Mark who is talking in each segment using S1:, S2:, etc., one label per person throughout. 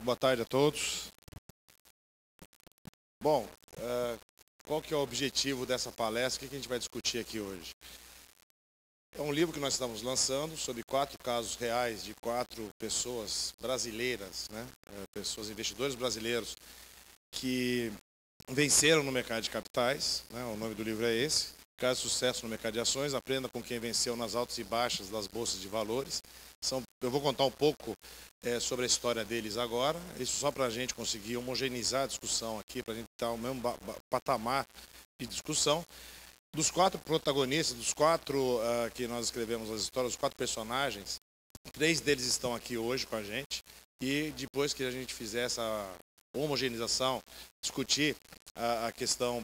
S1: Boa tarde a todos. Bom, qual que é o objetivo dessa palestra? O que a gente vai discutir aqui hoje? É um livro que nós estamos lançando sobre 4 casos reais de 4 pessoas brasileiras, né? Pessoas, investidores brasileiros que venceram no mercado de capitais, né? O nome do livro é esse. Caso de sucesso no mercado de ações, aprenda com quem venceu nas altas e baixas das bolsas de valores. Eu vou contar um pouco sobre a história deles agora, isso só para a gente conseguir homogeneizar a discussão aqui, para a gente estar no mesmo patamar de discussão. Dos 4 protagonistas, dos 4 que nós escrevemos as histórias, os 4 personagens, 3 deles estão aqui hoje com a gente, e depois que a gente fizer essa homogeneização, discutir a questão,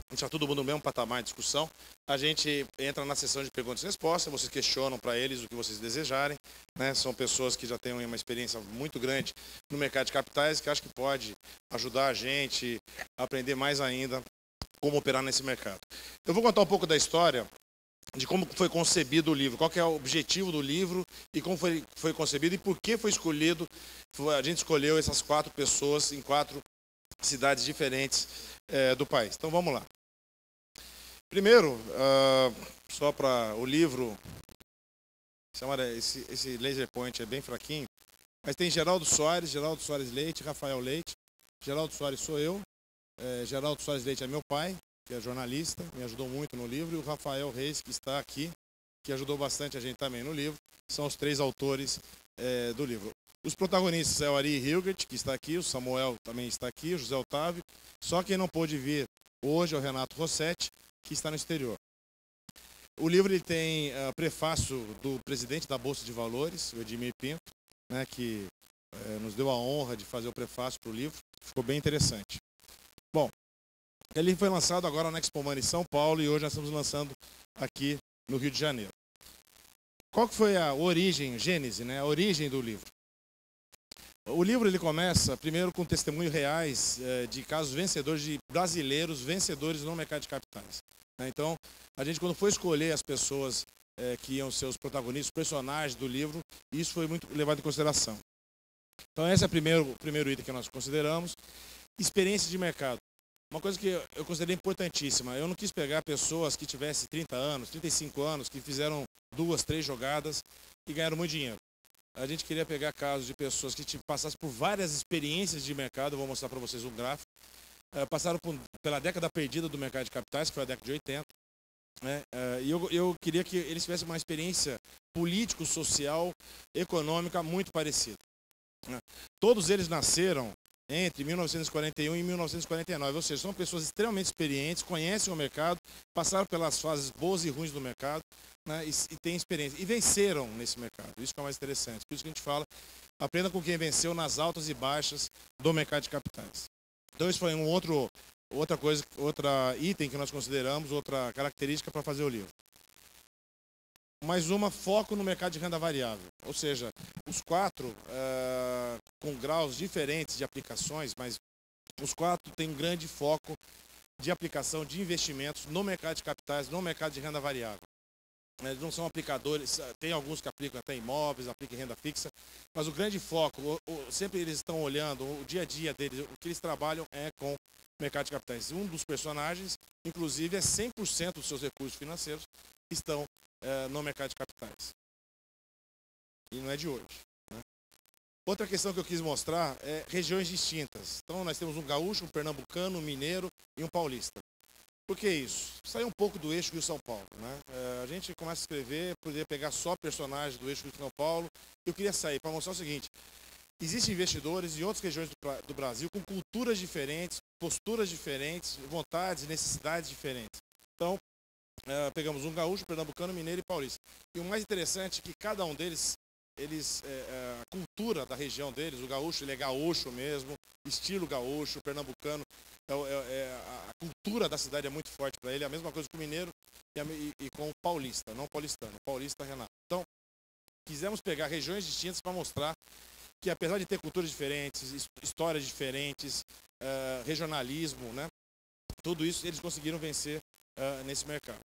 S1: deixar todo mundo no mesmo patamar de discussão, a gente entra na sessão de perguntas e respostas, vocês questionam para eles o que vocês desejarem, né? São pessoas que já têm uma experiência muito grande no mercado de capitais, que acho que pode ajudar a gente a aprender mais ainda como operar nesse mercado. Eu vou contar um pouco da história de como foi concebido o livro, qual que é o objetivo do livro e como foi concebido e por que foi escolhido, a gente escolheu essas 4 pessoas em 4 cidades diferentes do país. Então vamos lá. Primeiro, só para o livro, esse laser point é bem fraquinho, mas tem Geraldo Soares Leite, Rafael Leite. Geraldo Soares sou eu, Geraldo Soares Leite é meu pai, que é jornalista, me ajudou muito no livro, e o Rafael Reis, que está aqui, que ajudou bastante a gente também no livro, são os 3 autores do livro. Os protagonistas é o Ari Hilgert, que está aqui, o Samuel também está aqui, o José Otávio, só quem não pôde vir hoje é o Renato Rossetti, que está no exterior. O livro ele tem prefácio do presidente da Bolsa de Valores, o Edmir Pinto, né, que nos deu a honra de fazer o prefácio para o livro, ficou bem interessante. Bom, ele foi lançado agora na Expo Money em São Paulo e hoje nós estamos lançando aqui no Rio de Janeiro. Qual que foi a origem, gênese, né, a origem do livro? O livro ele começa primeiro com testemunhos reais de casos vencedores, de brasileiros vencedores no mercado de capitais. Então, a gente quando foi escolher as pessoas que iam ser os protagonistas, os personagens do livro, isso foi muito levado em consideração. Então, esse é o primeiro item que nós consideramos. Experiência de mercado. Uma coisa que eu considerei importantíssima, eu não quis pegar pessoas que tivessem 30 anos, 35 anos, que fizeram 2, 3 jogadas e ganharam muito dinheiro. A gente queria pegar casos de pessoas que passassem por várias experiências de mercado, eu vou mostrar para vocês um gráfico, passaram pela década perdida do mercado de capitais, que foi a década de 80, né? E eu queria que eles tivessem uma experiência político, social, econômica muito parecida. Né? Todos eles nasceram entre 1941 e 1949, ou seja, são pessoas extremamente experientes, conhecem o mercado, passaram pelas fases boas e ruins do mercado, né, e têm experiência, e venceram nesse mercado, isso que é o mais interessante, por isso que a gente fala, aprenda com quem venceu nas altas e baixas do mercado de capitais. Então isso foi outro item que nós consideramos, outra característica para fazer o livro. Mais uma, foco no mercado de renda variável, ou seja, os 4 com graus diferentes de aplicações, mas os 4 têm um grande foco de aplicação de investimentos no mercado de capitais, no mercado de renda variável. Eles não são aplicadores, tem alguns que aplicam até imóveis, aplicam em renda fixa, mas o grande foco, sempre eles estão olhando, o dia a dia deles, o que eles trabalham é com o mercado de capitais. Um dos personagens, inclusive, é 100% dos seus recursos financeiros estão no mercado de capitais. E não é de hoje. Né? Outra questão que eu quis mostrar é regiões distintas. Então nós temos um gaúcho, um pernambucano, um mineiro e um paulista. Por que isso? Sair um pouco do eixo Rio-São Paulo. Né? A gente começa a escrever, poderia pegar só personagens do eixo Rio-São Paulo. Eu queria sair para mostrar o seguinte. Existem investidores em outras regiões do Brasil com culturas diferentes, posturas diferentes, vontades e necessidades diferentes. Então, pegamos um gaúcho, pernambucano, mineiro e paulista. E o mais interessante é que cada um deles, a cultura da região deles, o gaúcho ele é gaúcho mesmo, estilo gaúcho, o pernambucano, a cultura da cidade é muito forte para ele, a mesma coisa com o mineiro e com o paulista, não paulistano, paulista Renato. Então, quisemos pegar regiões distintas para mostrar que apesar de ter culturas diferentes, histórias diferentes, regionalismo, né, tudo isso eles conseguiram vencer nesse mercado.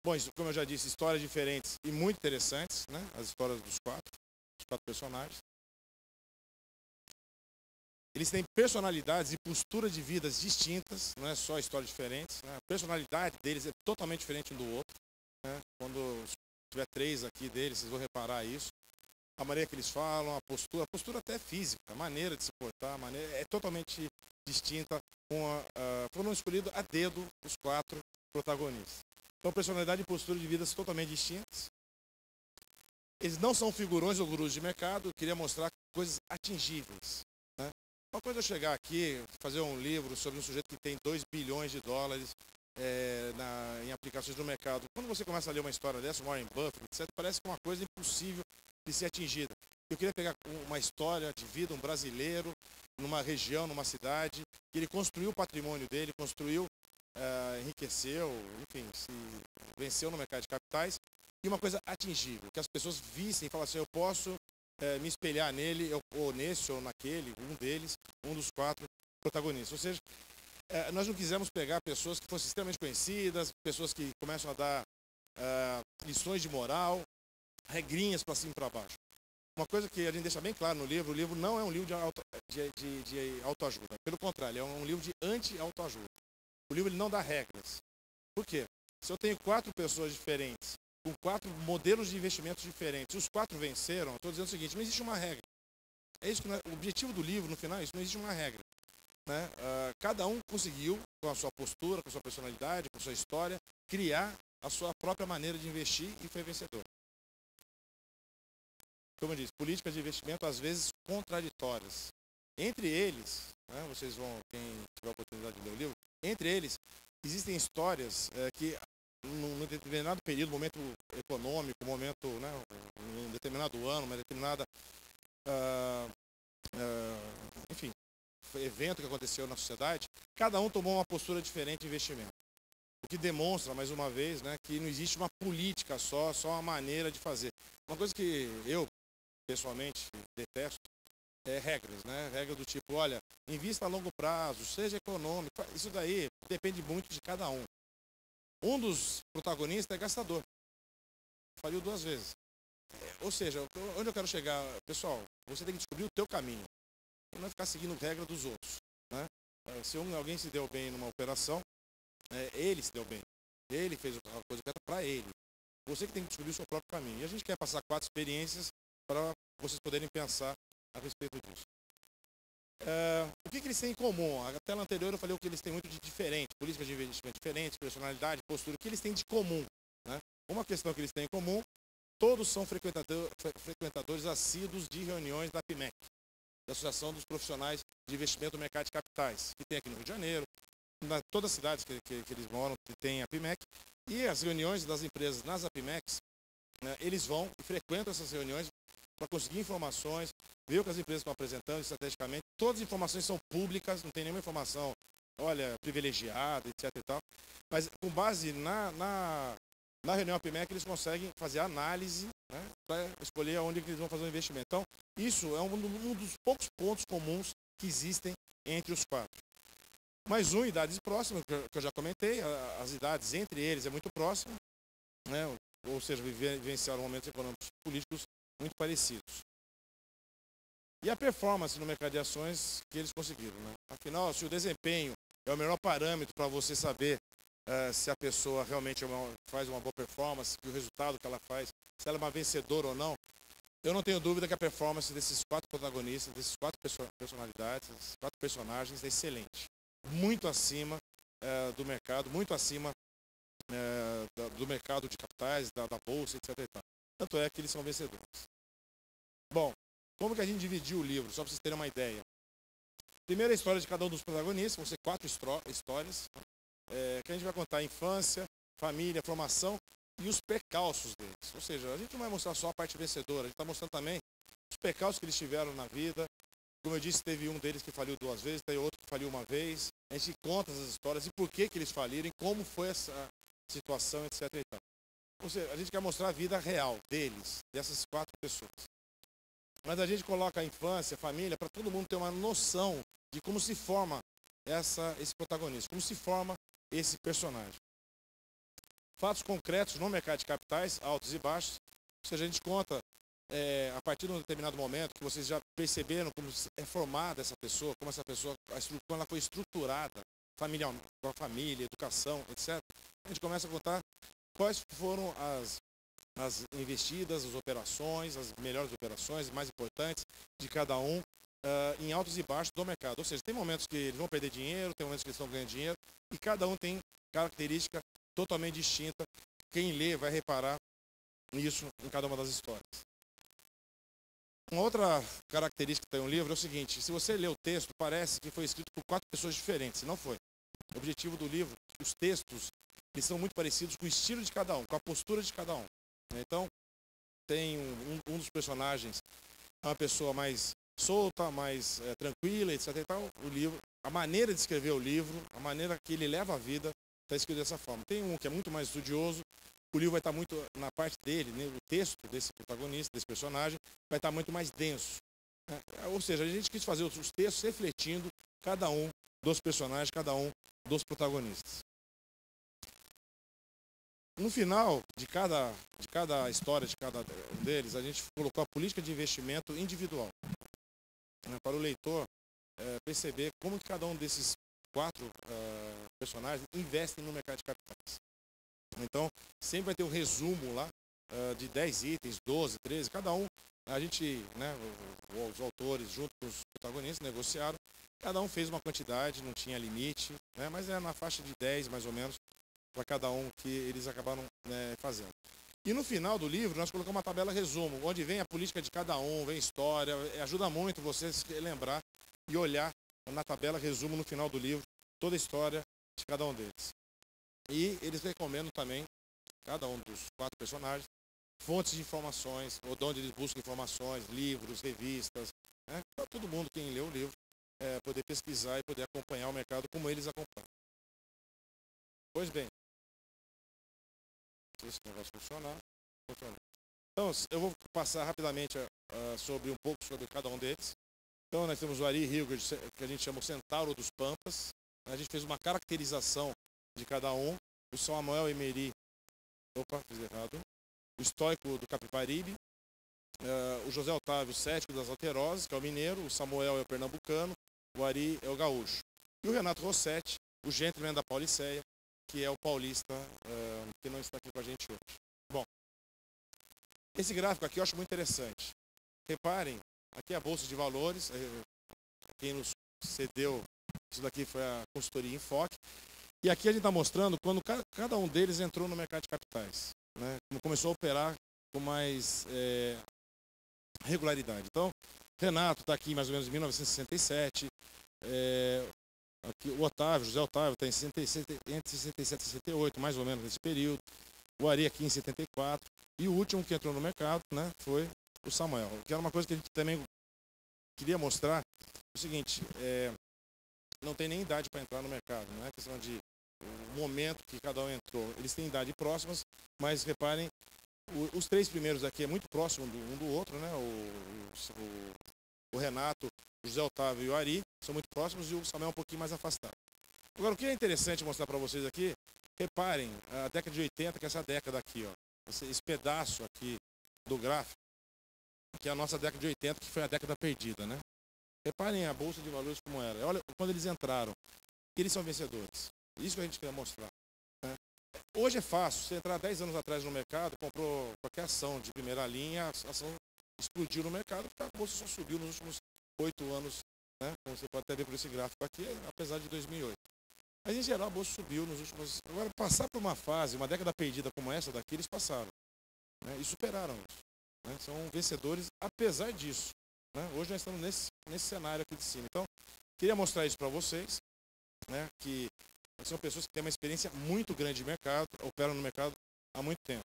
S1: Bom, isso, como eu já disse, histórias diferentes e muito interessantes, né? As histórias dos 4 personagens. Eles têm personalidades e postura de vidas distintas, não é só histórias diferentes. Né? A personalidade deles é totalmente diferente um do outro. Né? Quando tiver 3 aqui deles, vocês vão reparar isso. A maneira que eles falam, a postura até física, a maneira de se portar, a maneira é totalmente distinta. Foram escolhidos a dedo os 4 protagonistas. Então, personalidade e postura de vidas totalmente distintas. Eles não são figurões ou gurus de mercado. Eu queria mostrar coisas atingíveis. Né? Uma coisa é eu chegar aqui, fazer um livro sobre um sujeito que tem 2 bilhões de dólares em aplicações no mercado. Quando você começa a ler uma história dessa, Warren Buffett, etc., parece que é uma coisa impossível de ser atingida. Eu queria pegar uma história de vida, um brasileiro, numa região, numa cidade, que ele construiu o patrimônio dele, enriqueceu, enfim, se venceu no mercado de capitais, e uma coisa atingível, que as pessoas vissem e falassem, eu posso me espelhar nele, ou nesse, ou naquele, um deles, um dos 4 protagonistas. Ou seja, nós não quisemos pegar pessoas que fossem extremamente conhecidas, pessoas que começam a dar lições de moral, regrinhas para cima e para baixo. Uma coisa que a gente deixa bem claro no livro, o livro não é um livro de autoajuda. Pelo contrário, é um livro de anti-autoajuda. O livro ele não dá regras. Por quê? Se eu tenho 4 pessoas diferentes, com 4 modelos de investimentos diferentes, e os 4 venceram, eu estou dizendo o seguinte, não existe uma regra. É isso que o objetivo do livro, no final, é isso, não existe uma regra. Né? Cada um conseguiu, com a sua postura, com a sua personalidade, com a sua história, criar a sua própria maneira de investir e foi vencedor. Como eu disse, políticas de investimento às vezes contraditórias. Entre eles, né, vocês vão, quem tiver a oportunidade de ler o livro, entre eles existem histórias que num determinado período, momento econômico, momento, né, um determinado ano, uma determinada, enfim, evento que aconteceu na sociedade, cada um tomou uma postura diferente de investimento. O que demonstra, mais uma vez, né, que não existe uma política só uma maneira de fazer. Uma coisa que eu, pessoalmente, detesto é regras, né? Regra do tipo, olha, invista a longo prazo, seja econômico. Isso daí depende muito de cada um. Um dos protagonistas é gastador. Faliu 2 vezes. Ou seja, onde eu quero chegar, pessoal, você tem que descobrir o teu caminho. E não ficar seguindo regra dos outros. Né? Se alguém se deu bem numa operação, ele se deu bem. Ele fez a coisa correta para ele. Você que tem que descobrir o seu próprio caminho. E a gente quer passar 4 experiências para vocês poderem pensar a respeito disso. O que eles têm em comum? A tela anterior eu falei o que eles têm muito de diferente. Políticas de investimento diferentes, personalidade, postura. O que eles têm de comum? Né? Uma questão que eles têm em comum, todos são frequentadores assíduos de reuniões da APIMEC, da Associação dos Profissionais de Investimento no Mercado de Capitais, que tem aqui no Rio de Janeiro, em todas as cidades que eles moram, que tem a APIMEC, e as reuniões das empresas nas APIMECs, né, eles vão e frequentam essas reuniões para conseguir informações, ver o que as empresas estão apresentando estrategicamente. Todas as informações são públicas, não tem nenhuma informação, olha, privilegiada, etc. e tal. Mas com base na reunião APIMEC, eles conseguem fazer análise, né, para escolher onde eles vão fazer o investimento. Então, isso é um dos poucos pontos comuns que existem entre os 4. Mais idades próximas, que eu já comentei, as idades entre eles é muito próxima, né, ou seja, vivenciaram momentos econômicos e políticos muito parecidos. E a performance no mercado de ações que eles conseguiram. Né? Afinal, se o desempenho é o melhor parâmetro para você saber se a pessoa realmente faz uma boa performance, que o resultado que ela faz, se ela é uma vencedora ou não, eu não tenho dúvida que a performance desses 4 protagonistas, desses 4 personalidades, desses 4 personagens é excelente. Muito acima do mercado, muito acima do mercado de capitais, da bolsa, etc. Tanto é que eles são vencedores. Bom, como que a gente dividiu o livro? Só para vocês terem uma ideia. Primeiro a história de cada um dos protagonistas, vão ser 4 histórias, que a gente vai contar a infância, família, formação e os percalços deles. Ou seja, a gente não vai mostrar só a parte vencedora, a gente está mostrando também os percalços que eles tiveram na vida. Como eu disse, teve um deles que faliu 2 vezes, teve outro que faliu 1 vez. A gente conta essas histórias e por que eles faliram, como foi essa situação, etc. e tal. Ou seja, a gente quer mostrar a vida real deles, dessas 4 pessoas. Mas a gente coloca a infância, a família, para todo mundo ter uma noção de como se forma esse protagonista, como se forma esse personagem. Fatos concretos no mercado de capitais, altos e baixos. Ou seja, a gente conta a partir de um determinado momento, que vocês já perceberam como é formada essa pessoa, como essa pessoa, como ela foi estruturada, familiar, com a família, educação, etc., a gente começa a contar quais foram as investidas, as operações, as melhores operações, mais importantes de cada um, em altos e baixos do mercado. Ou seja, tem momentos que eles vão perder dinheiro, tem momentos que eles estão ganhando dinheiro, e cada um tem característica totalmente distinta. Quem lê vai reparar nisso em cada uma das histórias. Uma outra característica que tem no livro é o seguinte: se você lê o texto, parece que foi escrito por 4 pessoas diferentes, e não foi. O objetivo do livro, os textos, eles são muito parecidos com o estilo de cada um, com a postura de cada um. Então, tem um dos personagens, uma pessoa mais solta, mais tranquila, etc. Então, o livro, a maneira de escrever o livro, a maneira que ele leva a vida, está escrito dessa forma. Tem um que é muito mais estudioso, o livro vai estar muito na parte dele, né, o texto desse protagonista, desse personagem, vai estar muito mais denso. Ou seja, a gente quis fazer os textos refletindo cada um dos personagens, cada um dos protagonistas. No final de cada história, de cada um deles, a gente colocou a política de investimento individual, né, para o leitor perceber como que cada um desses 4 personagens investem no mercado de capitais. Então, sempre vai ter um resumo lá de 10 itens, 12, 13, cada um, a gente, né, os autores junto com os protagonistas negociaram, cada um fez uma quantidade, não tinha limite, né, mas é na faixa de 10 mais ou menos, para cada um que eles acabaram fazendo. E no final do livro nós colocamos uma tabela resumo, onde vem a política de cada um, vem história, ajuda muito você se lembrar e olhar na tabela resumo no final do livro toda a história de cada um deles. E eles recomendam também, cada um dos 4 personagens, fontes de informações, ou de onde eles buscam informações, livros, revistas, né, para todo mundo, quem lê o livro, poder pesquisar e poder acompanhar o mercado como eles acompanham. Pois bem, se esse negócio funcionar, funciona. Então, eu vou passar rapidamente sobre um pouco sobre cada um deles. Então, nós temos o Ari Hilgert, que a gente chama o Centauro dos Pampas. A gente fez uma caracterização de cada um. O Samuel Emery, fiz errado. O Estoico do Capibaribe. O José Otávio, o Cético das Alterosas, que é o mineiro. O Samuel é o pernambucano. O Ari é o gaúcho. E o Renato Rossetti, o gentleman da Pauliceia, que é o paulista, que não está aqui com a gente hoje. Bom, esse gráfico aqui eu acho muito interessante. Reparem, aqui é a Bolsa de Valores, quem nos cedeu isso daqui foi a consultoria Enfoque. E aqui a gente está mostrando quando cada um deles entrou no mercado de capitais, né? Começou a operar com mais regularidade. Então, Renato está aqui mais ou menos em 1967, aqui, o Otávio, José Otávio, está entre 67 e 68, mais ou menos nesse período. O Ari aqui em 74. E o último que entrou no mercado, né, foi o Samuel. Que era uma coisa que a gente também queria mostrar. O seguinte, não tem nem idade para entrar no mercado. Não é questão de o momento que cada um entrou. Eles têm idade próximas, mas reparem, os 3 primeiros aqui é muito próximo um do outro, né? O Renato, o José Otávio e o Ari são muito próximos e o Samuel é um pouquinho mais afastado. Agora, o que é interessante mostrar para vocês aqui, reparem, a década de 80, que é essa década aqui, ó, esse pedaço aqui do gráfico, que é a nossa década de 80, que foi a década perdida, né? Reparem a Bolsa de Valores como era. Olha, quando eles entraram, eles são vencedores. Isso que a gente quer mostrar, né? Hoje é fácil, você entrar 10 anos atrás no mercado, comprou qualquer ação de primeira linha, a ação explodiu no mercado, porque a Bolsa só subiu nos últimos 8 anos, né? Como você pode até ver por esse gráfico aqui, apesar de 2008. Mas, em geral, a Bolsa subiu nos últimos... Agora, passar por uma fase, uma década perdida como essa daqui, eles passaram, né? E superaram isso, né? São vencedores, apesar disso, né? Hoje nós estamos nesse cenário aqui de cima. Então, queria mostrar isso para vocês, né? Que são pessoas que têm uma experiência muito grande de mercado, operam no mercado há muito tempo.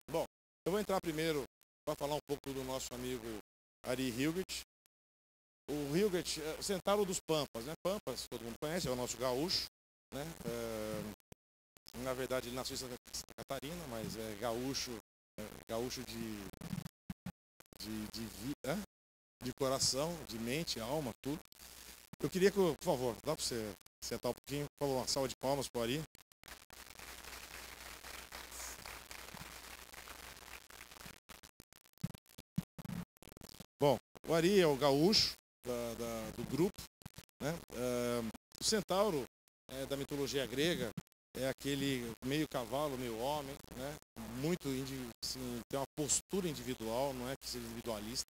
S1: Bom, eu vou entrar primeiro para falar um pouco do nosso amigo Ari Hilgert. O Hilgert, o Centauro dos Pampas, né? Pampas, todo mundo conhece, é o nosso gaúcho, né? Na verdade, ele nasceu em Santa Catarina, mas é gaúcho, gaúcho de coração, de mente, alma, tudo. Eu queria que, por favor, dá para você sentar um pouquinho, por favor, uma salva de palmas para o Ari. Bom, o Ari é o gaúcho do grupo, né? O centauro da mitologia grega é aquele meio cavalo, meio homem, né? Muito assim, tem uma postura individual, não é que seja individualista,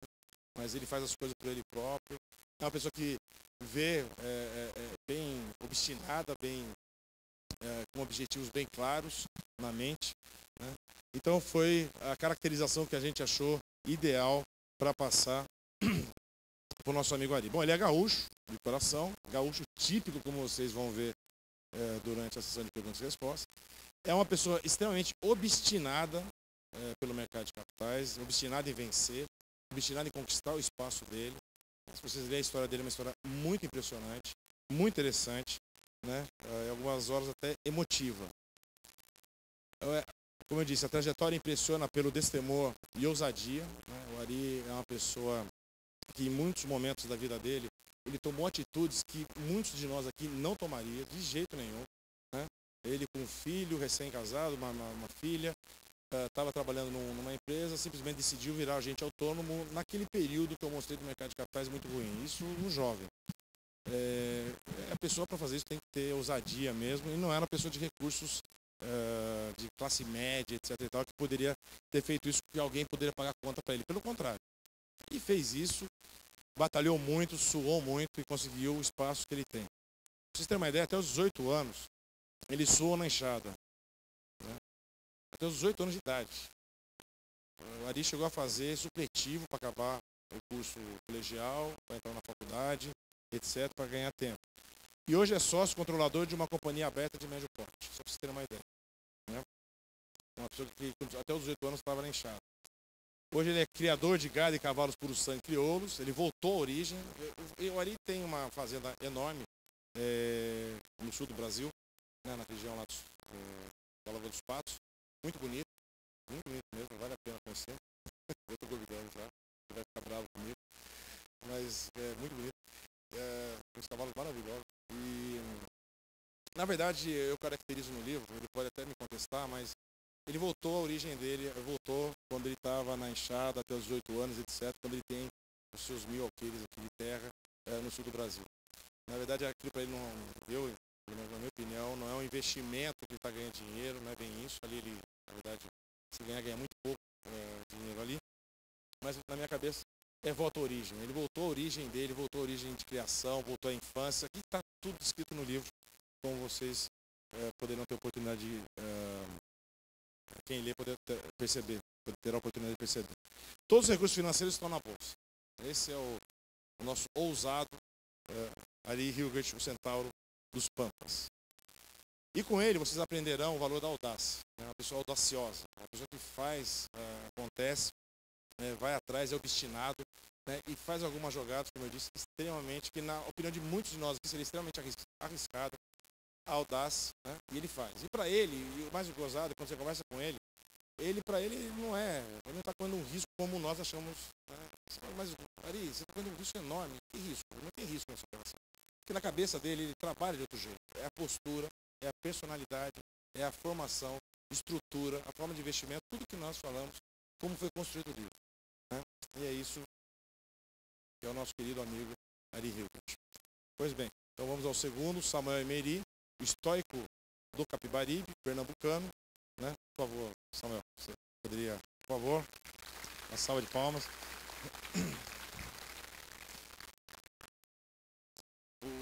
S1: mas ele faz as coisas por ele próprio. É uma pessoa que vê bem obstinada, com objetivos bem claros na mente, né? Então foi a caracterização que a gente achou ideal para passar para o nosso amigo Ari. Bom, ele é gaúcho de coração, gaúcho típico, como vocês vão ver durante a sessão de perguntas e respostas. É uma pessoa extremamente obstinada pelo mercado de capitais, obstinada em vencer, obstinada em conquistar o espaço dele. Se vocês lerem a história dele, é uma história muito impressionante, muito interessante, né? Em algumas horas até emotiva. Como eu disse, a trajetória impressiona pelo destemor e ousadia, né? O Ari é uma pessoa que em muitos momentos da vida dele, ele tomou atitudes que muitos de nós aqui não tomaria de jeito nenhum, né? Ele com um filho recém-casado, uma filha, estava trabalhando numa empresa, simplesmente decidiu virar agente autônomo naquele período que eu mostrei do mercado de capitais muito ruim. Isso no jovem. A pessoa para fazer isso tem que ter ousadia mesmo, e não era uma pessoa de recursos de classe média, etc. e tal, que poderia ter feito isso, que alguém poderia pagar conta para ele. Pelo contrário. E fez isso, batalhou muito, suou muito e conseguiu o espaço que ele tem. Pra vocês terem uma ideia, até os 18 anos, ele suou na enxada. Né? Até os 18 anos de idade. O Ari chegou a fazer supletivo para acabar o curso colegial, para entrar na faculdade, etc., para ganhar tempo. E hoje é sócio controlador de uma companhia aberta de médio porte, só para vocês terem uma ideia. Né? Uma pessoa que até os 18 anos estava na enxada. Hoje ele é criador de gado e cavalos puro sangue crioulos, ele voltou à origem. O Ari tem uma fazenda enorme no sul do Brasil, né, na região lá da Lagoa dos Patos, muito bonito mesmo, vale a pena conhecer. Eu estou convidando já, você vai ficar bravo comigo, mas é muito bonito, os cavalos maravilhosos. E, na verdade, eu caracterizo no livro, ele pode até me contestar, mas ele voltou à origem dele, voltou quando ele estava na enxada, até os 18 anos, etc., quando ele tem os seus 1000 alqueires aqui de terra no sul do Brasil. Na verdade, aquilo para ele, na minha opinião, não é um investimento que ele está ganhando dinheiro, não é bem isso. Ali ele, na verdade, se ganha muito pouco dinheiro ali. Mas na minha cabeça é volta à origem. Ele voltou à origem dele, voltou à origem de criação, voltou à infância. Aqui está tudo escrito no livro, como vocês poderão ter oportunidade de... quem lê poder perceber, ter a oportunidade de perceber. Todos os recursos financeiros estão na bolsa. Esse é o nosso ousado Ari Hilgert, o centauro dos Pampas. E com ele vocês aprenderão o valor da audácia. Né? Uma pessoa audaciosa, uma pessoa que faz, acontece, vai atrás, é obstinado, né? E faz algumas jogadas, como eu disse, extremamente, que na opinião de muitos de nós aqui seria extremamente arriscada, audaz, né? E ele faz. E para ele, e o mais gozado, quando você conversa com ele, ele não está correndo um risco como nós achamos. Né? Você fala, mas Ari, você está correndo um risco enorme. Que risco? Não tem risco nessa operação. Porque na cabeça dele, ele trabalha de outro jeito. É a postura, é a personalidade, é a formação, estrutura, a forma de investimento, tudo que nós falamos, como foi construído o livro. Né? E é isso que é o nosso querido amigo Ari Hilgert. Pois bem, então vamos ao segundo, Samuel Emery, o estoico do Capibaribe, pernambucano. Né? Por favor, Samuel, você poderia, por favor, uma salva de palmas.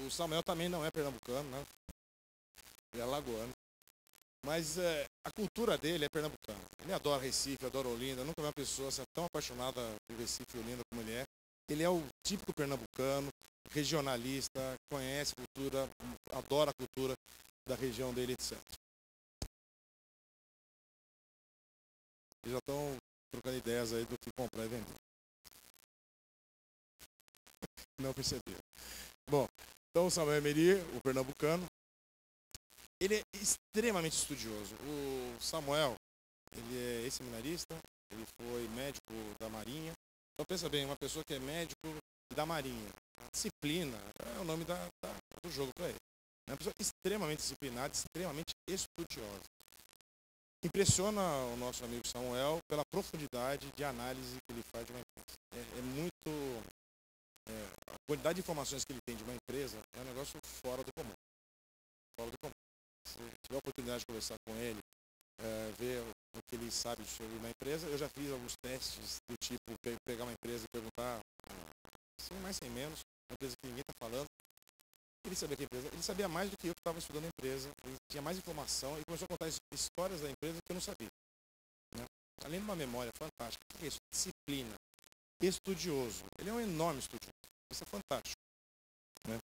S1: O Samuel também não é pernambucano, né? Ele é alagoano. Mas a cultura dele é pernambucana. Ele adora Recife, adora Olinda. Nunca vi uma pessoa assim, tão apaixonada por Recife e Olinda como ele é. Ele é o típico pernambucano, regionalista, conhece a cultura, adora a cultura da região dele, etc. Eles já estão trocando ideias aí do que comprar e vender. Não perceberam. Bom, então o Samuel Emery, o pernambucano, ele é extremamente estudioso. O Samuel, ele é ex-seminarista, ele foi médico da Marinha. Então pensa bem, uma pessoa que é médico da Marinha, disciplina é o nome do jogo para ele. É uma pessoa extremamente disciplinada, extremamente estudiosa. Impressiona o nosso amigo Samuel pela profundidade de análise que ele faz de uma empresa. É muito quantidade de informações que ele tem de uma empresa é um negócio fora do comum. Fora do comum. Se tiver a oportunidade de conversar com ele, ver o que ele sabe sobre uma empresa, eu já fiz alguns testes do tipo pegar uma empresa e perguntar, sem mais sem menos, uma empresa que ninguém está falando. Ele sabia que a empresa, ele sabia mais do que eu que estava estudando a empresa, ele tinha mais informação e começou a contar histórias da empresa que eu não sabia. Né? Além de uma memória fantástica, o que é isso? Disciplina, estudioso. Ele é um enorme estudioso. Isso é fantástico. Né?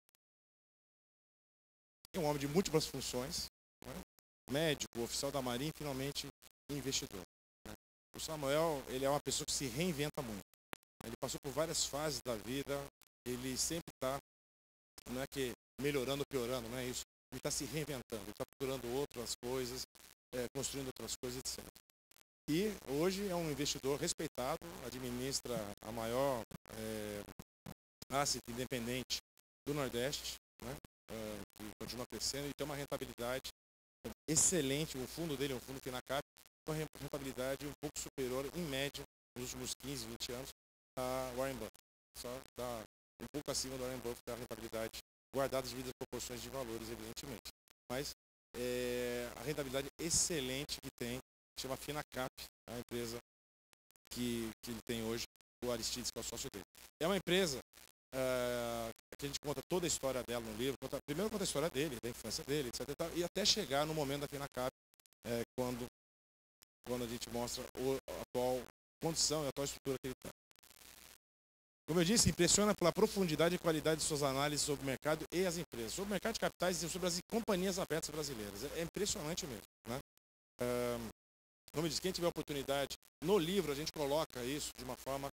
S1: É um homem de múltiplas funções, né? Médico, oficial da Marinha e finalmente investidor. Né? O Samuel, ele é uma pessoa que se reinventa muito. Ele passou por várias fases da vida, ele sempre está, não é que melhorando ou piorando, não é isso. Ele está se reinventando, ele está procurando outras coisas, construindo outras coisas, etc. E hoje é um investidor respeitado, administra a maior asset independente do Nordeste, né? Que continua crescendo e tem uma rentabilidade excelente. O fundo dele é um fundo Finacap, com uma rentabilidade um pouco superior, em média, nos últimos 15, 20 anos, a Warren Buffett. Só dá um pouco acima do Warren Buffett da rentabilidade, guardada as devidas proporções de valores, evidentemente. Mas a rentabilidade excelente que tem, chama Finacap, a empresa que ele tem hoje, o Aristides, que é o sócio dele. É uma empresa que a gente conta toda a história dela no livro. Primeiro conta a história dele, da infância dele, etc. E até chegar no momento da Finacap, quando a gente mostra a atual condição e a atual estrutura que ele tem. Como eu disse, impressiona pela profundidade e qualidade de suas análises sobre o mercado e as empresas, sobre o mercado de capitais e sobre as companhias abertas brasileiras. É impressionante mesmo. Né? Como eu disse, quem tiver oportunidade, no livro a gente coloca isso de uma forma,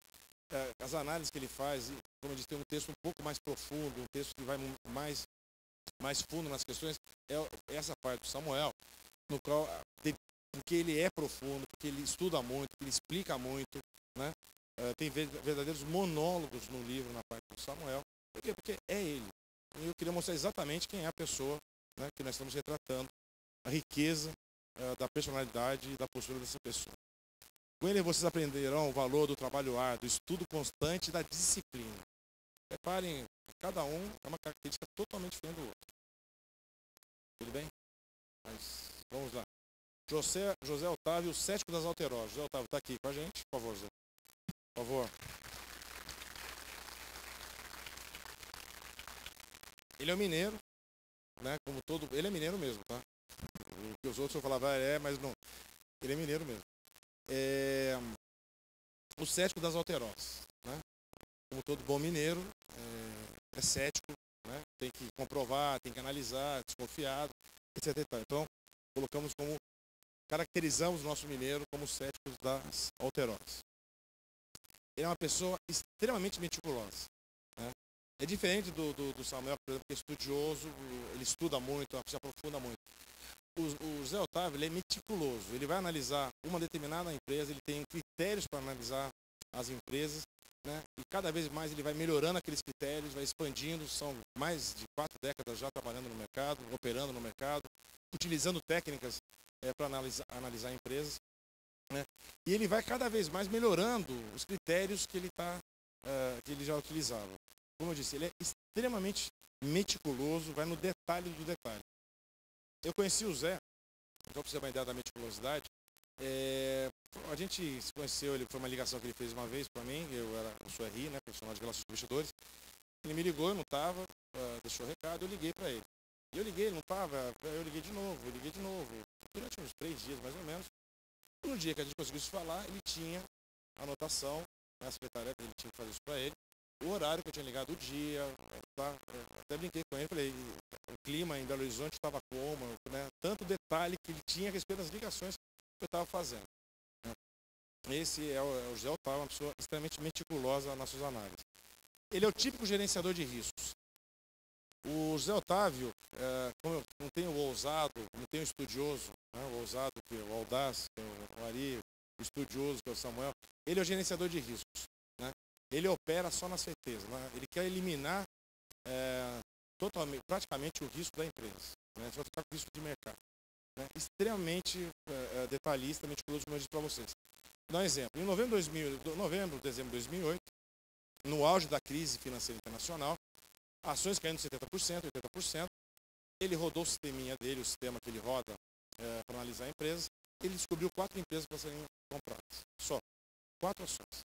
S1: as análises que ele faz, como eu disse, tem um texto um pouco mais profundo, um texto que vai mais fundo nas questões, é essa parte do Samuel, no qual, porque ele é profundo, porque ele estuda muito, porque ele explica muito, né? Tem verdadeiros monólogos no livro, na parte do Samuel. Por quê? Porque é ele. E eu queria mostrar exatamente quem é a pessoa, né, que nós estamos retratando, a riqueza da personalidade e da postura dessa pessoa. Com ele vocês aprenderão o valor do trabalho árduo, do estudo constante e da disciplina. Reparem, cada um é uma característica totalmente diferente do outro. Tudo bem? Mas vamos lá. José Otávio, o cético das alterosas. José Otávio está aqui com a gente, por favor, José. Por favor. Ele é um mineiro, né? Como todo. Ele é mineiro mesmo, tá? O que os outros eu falava mas não. Ele é mineiro mesmo. O cético das alterosas, né? Como todo bom mineiro, é cético, né? Tem que comprovar, tem que analisar, desconfiado, etc. Então, caracterizamos o nosso mineiro como céticos das alterosas. Ele é uma pessoa extremamente meticulosa. Né? É diferente do Samuel, por exemplo, que é estudioso, ele estuda muito, se aprofunda muito. O Zé Otávio, ele é meticuloso, ele vai analisar uma determinada empresa, ele tem critérios para analisar as empresas, né? E cada vez mais ele vai melhorando aqueles critérios, vai expandindo, são mais de 4 décadas já trabalhando no mercado, operando no mercado, utilizando técnicas para analisar empresas. Né? E ele vai cada vez mais melhorando os critérios que ele já utilizava. Como eu disse, ele é extremamente meticuloso, vai no detalhe do detalhe. Eu conheci o Zé, só para você ter uma ideia da meticulosidade, a gente se conheceu, foi uma ligação que ele fez uma vez para mim, eu sou RI, né, profissional de relações com investidores. Ele me ligou, eu não estava, deixou o recado, eu liguei para ele. E eu liguei, ele não estava, eu liguei de novo, durante uns 3 dias mais ou menos. No dia que a gente conseguiu se falar, ele tinha a anotação, a secretária dele tinha que fazer isso para ele, o horário que eu tinha ligado, o dia, tá? Até brinquei com ele, falei, o clima em Belo Horizonte estava como, né? Tanto detalhe que ele tinha a respeito das ligações que eu estava fazendo. Né? Esse é o José Otávio, uma pessoa extremamente meticulosa nas suas análises. Ele é o típico gerenciador de riscos. O José Otávio, como eu não tenho o ousado, não tenho o estudioso, né? O ousado, o audaz, que é o Ari, o estudioso, que é o Samuel, ele é o gerenciador de riscos. Né? Ele opera só na certeza. Né? Ele quer eliminar praticamente o risco da empresa. Né? Você vai ficar com risco de mercado. Né? Extremamente detalhista, meticuloso, como eu disse para vocês. Vou dar um exemplo. Em dezembro de 2008, no auge da crise financeira internacional, ações caindo 70%, 80%. Ele rodou o sisteminha dele, o sistema que ele roda para analisar empresas. Ele descobriu 4 empresas para serem compradas. Só 4 ações.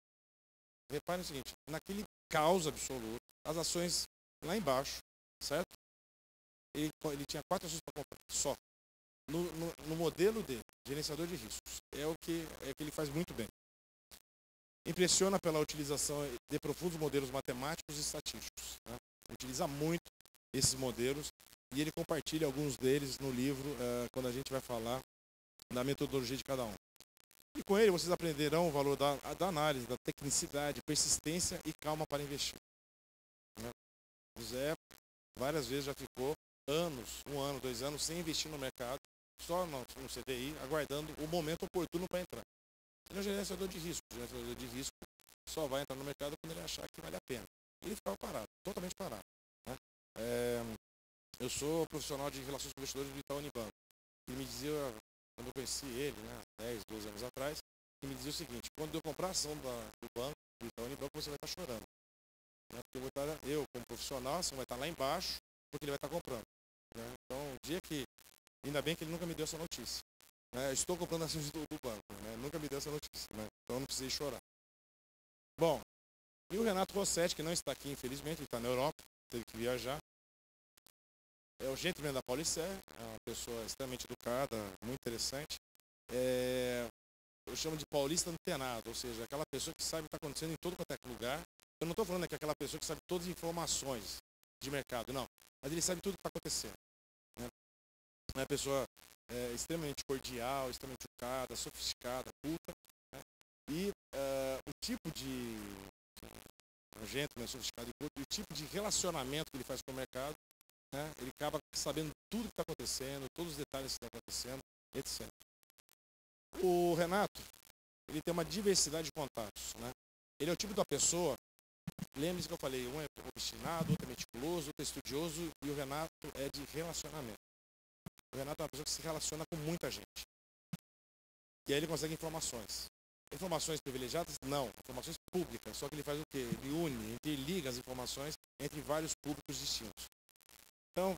S1: Reparem o seguinte, naquele caos absoluto, as ações lá embaixo, certo? Ele tinha 4 ações para comprar, só. No modelo dele, gerenciador de riscos, é o que ele faz muito bem. Impressiona pela utilização de profundos modelos matemáticos e estatísticos. Né? Utiliza muito esses modelos e ele compartilha alguns deles no livro, quando a gente vai falar da metodologia de cada um. E com ele vocês aprenderão o valor da análise, da tecnicidade, persistência e calma para investir. Né? José várias vezes já ficou anos, 1 ano, 2 anos, sem investir no mercado, só no CDI, aguardando o momento oportuno para entrar. Ele é um gerenciador de risco. O gerenciador de risco só vai entrar no mercado quando ele achar que vale a pena. Ele ficava parado, totalmente parado. Né? Eu sou profissional de relações com investidores do Itaú Unibanco. Ele me dizia, quando eu conheci ele, né, 10, 12 anos atrás, ele me dizia o seguinte: quando eu comprar a ação do banco, do Itaú Unibanco, você vai estar chorando. Né? Porque eu, como profissional, você vai estar lá embaixo, porque ele vai estar comprando. Né? Então, o dia que... Ainda bem que ele nunca me deu essa notícia. Né? Estou comprando ações do banco. Né? Nunca me deu essa notícia. Né? Então, eu não precisei chorar. Bom, e o Renato Rossetti, que não está aqui, infelizmente, ele está na Europa, teve que viajar. É o gentleman da Paulicéia, é uma pessoa extremamente educada, muito interessante. Eu chamo de paulista antenado, ou seja, aquela pessoa que sabe o que está acontecendo em todo quanto é lugar. Eu não estou falando que é aquela pessoa que sabe todas as informações de mercado, não. Mas ele sabe tudo o que está acontecendo. Né? É uma pessoa extremamente cordial, extremamente educada, sofisticada, culta. Né? E o tipo de gentleman sofisticado e culto, e o tipo de relacionamento que ele faz com o mercado, né? Ele acaba sabendo tudo o que está acontecendo, todos os detalhes que estão acontecendo, etc. O Renato, ele tem uma diversidade de contatos. Né? Ele é o tipo da pessoa, lembre-se que eu falei, um é obstinado, outro é meticuloso, outro é estudioso, e o Renato é de relacionamento. O Renato é uma pessoa que se relaciona com muita gente. E aí ele consegue informações. Informações privilegiadas? Não. Informações públicas. Só que ele faz o quê? Ele une, interliga as informações entre vários públicos distintos. Então,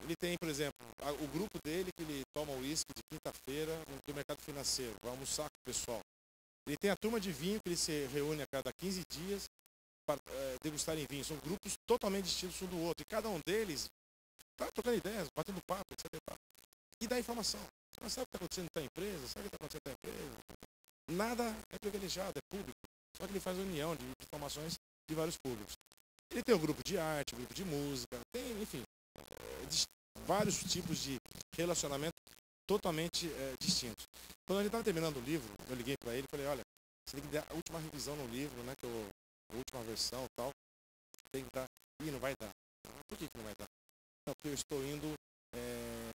S1: ele tem, por exemplo, o grupo dele que ele toma uísque de quinta-feira no mercado financeiro, vai almoçar com o pessoal. Ele tem a turma de vinho que ele se reúne a cada 15 dias para degustarem vinho. São grupos totalmente distintos um do outro. E cada um deles está trocando ideias, batendo papo, etc. E dá informação. Mas sabe o que está acontecendo na empresa? Sabe o que está acontecendo na empresa? Nada é privilegiado, é público. Só que ele faz união de informações de vários públicos. Ele tem o grupo de arte, o grupo de música, tem, enfim, vários tipos de relacionamento totalmente distintos. Quando a gente estava terminando o livro, eu liguei para ele e falei: olha, você tem que dar a última revisão no livro, né, a última versão e tal, tem que dar. Ih, não vai dar. Por que não vai dar? Não, porque eu estou indo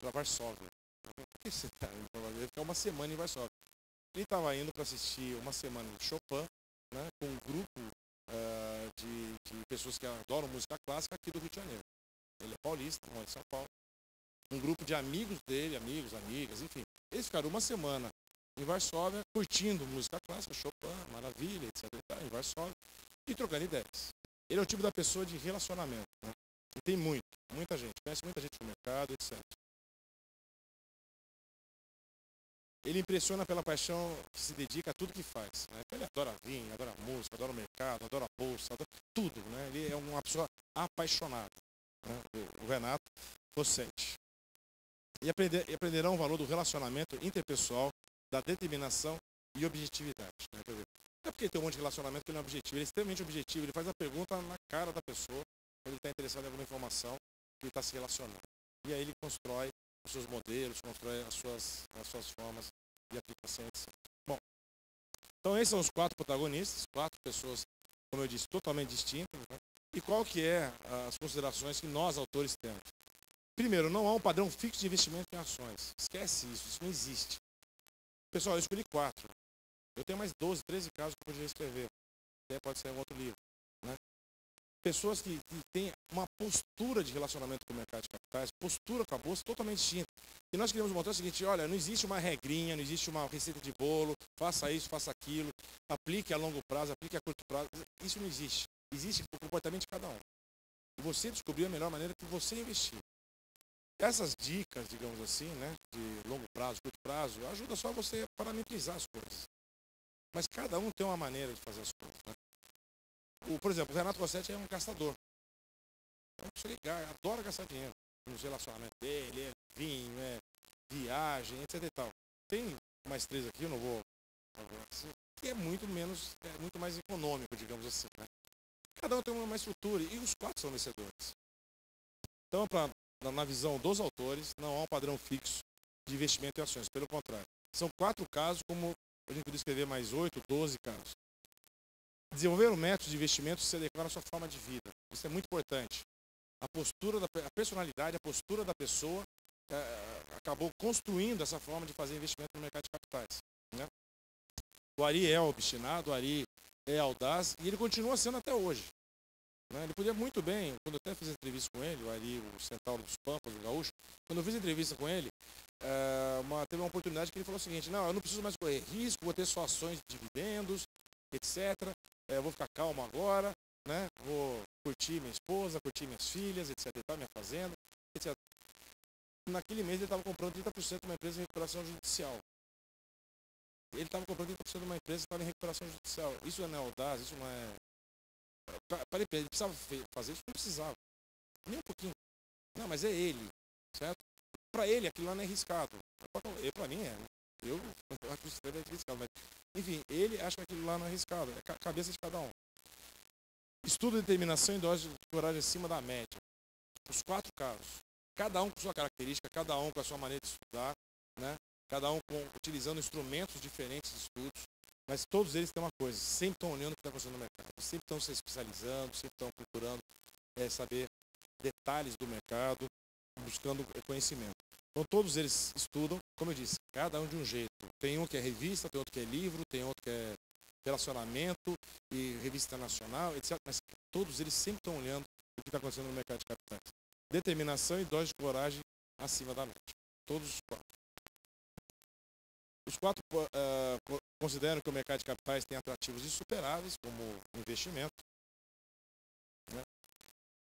S1: para Varsóvia. Por que você está indo para Varsóvia? Ele ficar uma semana em Varsóvia. Ele estava indo para assistir uma semana de Chopin, né, com um grupo de pessoas que adoram música clássica aqui do Rio de Janeiro. Ele é paulista, mora em São Paulo. Um grupo de amigos dele, amigos, amigas, enfim. Eles ficaram uma semana em Varsóvia, curtindo música clássica, Chopin, maravilha, etc. Em Varsóvia, e trocando ideias. Ele é o tipo da pessoa de relacionamento. Né? E tem muita gente, conhece muita gente no mercado, etc. Ele impressiona pela paixão que se dedica a tudo que faz. Né? Ele adora vinho, adora música, adora o mercado, adora a bolsa, adora tudo. Né? Ele é uma pessoa apaixonada. Né? O Renato Rossetti. E aprenderão o valor do relacionamento interpessoal, da determinação e objetividade. Né? Quer dizer, não é porque ele tem um monte de relacionamento que ele é objetivo. Ele é extremamente objetivo. Ele faz a pergunta na cara da pessoa, quando ele está interessado em alguma informação, que ele está se relacionando. E aí ele constrói os seus modelos, constrói as suas formas de aplicação, etc. Bom, então esses são os 4 protagonistas, 4 pessoas, como eu disse, totalmente distintas. Né? E qual que é as considerações que nós, autores, temos? Primeiro, não há um padrão fixo de investimento em ações. Esquece isso não existe. Pessoal, eu escolhi 4. Eu tenho mais 12, 13 casos que eu poderia escrever. Até pode ser em outro livro. Né? Pessoas que têm uma postura de relacionamento com o mercado de capitais, postura com a bolsa totalmente distinta. E nós queremos mostrar o seguinte: olha, não existe uma regrinha, não existe uma receita de bolo, faça isso, faça aquilo, aplique a longo prazo, aplique a curto prazo. Isso não existe. existe o comportamento de cada um. E você descobriu a melhor maneira que você investir. Essas dicas, digamos assim, né, de longo prazo, curto prazo, ajuda só você a parametrizar as coisas. Mas cada um tem uma maneira de fazer as coisas. Né? Por exemplo, o Renato Rossetti é um gastador. É uma pessoa que adora gastar dinheiro nos relacionamentos dele, vinho, viagem, etc e tal. Tem mais três aqui, eu não vou que é muito mais econômico, digamos assim. Né? Cada um tem uma estrutura e os quatro são vencedores. Então, na visão dos autores, não há um padrão fixo de investimento em ações. Pelo contrário, são 4 casos, como a gente podia escrever mais 8, 12 casos. Desenvolver um método de investimento se adequar à sua forma de vida. Isso é muito importante. A personalidade, a postura da pessoa acabou construindo essa forma de fazer investimento no mercado de capitais. Né? O Ari é obstinado, o Ari é audaz e ele continua sendo até hoje. Né? Ele podia muito bem, quando eu até fiz entrevista com ele, o Ari, o Centauro dos Pampas, o Gaúcho, quando eu fiz entrevista com ele, teve uma oportunidade que ele falou o seguinte: não, eu não preciso mais correr risco, vou ter só ações de dividendos, etc. Vou ficar calmo agora, né? Vou curtir minha esposa, curtir minhas filhas, etc. Minha fazenda, etc. Naquele mês ele estava comprando 30% de uma empresa em recuperação judicial. Ele estava comprando 30% de uma empresa que estava em recuperação judicial. Isso não é audaz, isso não é... Ele precisava fazer isso? Não precisava. Nem um pouquinho. Não, mas é ele, certo? Para ele, aquilo lá não é arriscado. Para mim é, né? Eu acho que isso é arriscado, mas... Enfim, ele acha que aquilo lá não é arriscado. É a cabeça de cada um. Estudo, determinação e dose de coragem acima da média. Os 4 casos. Cada um com sua característica, cada um com a sua maneira de estudar, né? Cada um utilizando instrumentos diferentes de estudos, mas todos eles têm uma coisa: sempre estão olhando o que está acontecendo no mercado, sempre estão se especializando, sempre estão procurando saber detalhes do mercado, buscando conhecimento. Então todos eles estudam, como eu disse, cada um de um jeito. Tem um que é revista, tem outro que é livro, tem outro que é relacionamento e revista nacional, etc. Mas todos eles sempre estão olhando o que está acontecendo no mercado de capitais. Determinação e dose de coragem acima da média. Todos os 4. Os 4 consideram que o mercado de capitais tem atrativos insuperáveis, como investimento, né?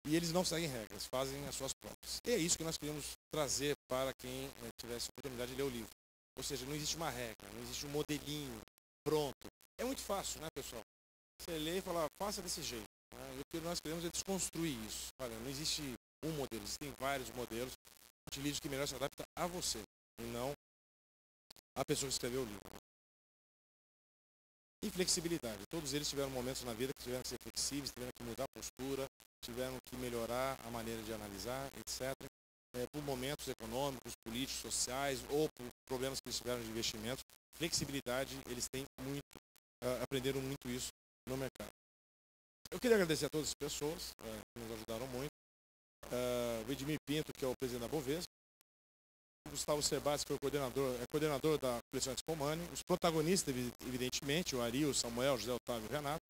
S1: E eles não seguem regras, fazem as suas próprias. E é isso que nós queremos trazer para quem tivesse a oportunidade de ler o livro. Ou seja, não existe uma regra, não existe um modelinho pronto. É muito fácil, né, pessoal? Você lê e fala, faça desse jeito. Né? E o que nós queremos é desconstruir isso. Olha, não existe um modelo, existem vários modelos. Utilize o que melhor se adapta a você, e não a pessoa que escreveu o livro. E flexibilidade. Todos eles tiveram momentos na vida que tiveram que ser flexíveis, tiveram que mudar a postura, tiveram que melhorar a maneira de analisar, etc. Por momentos econômicos, políticos, sociais ou por problemas que eles tiveram de investimentos. Flexibilidade, eles têm muito, aprenderam muito isso no mercado. Eu queria agradecer a todas as pessoas que nos ajudaram muito. O Edmir Pinto, que é o presidente da Bovespa. O Gustavo Cerbasi, que foi o coordenador da coleção Expo Money. Os protagonistas, evidentemente, o Ari, o Samuel, o José Otávio e o Renato.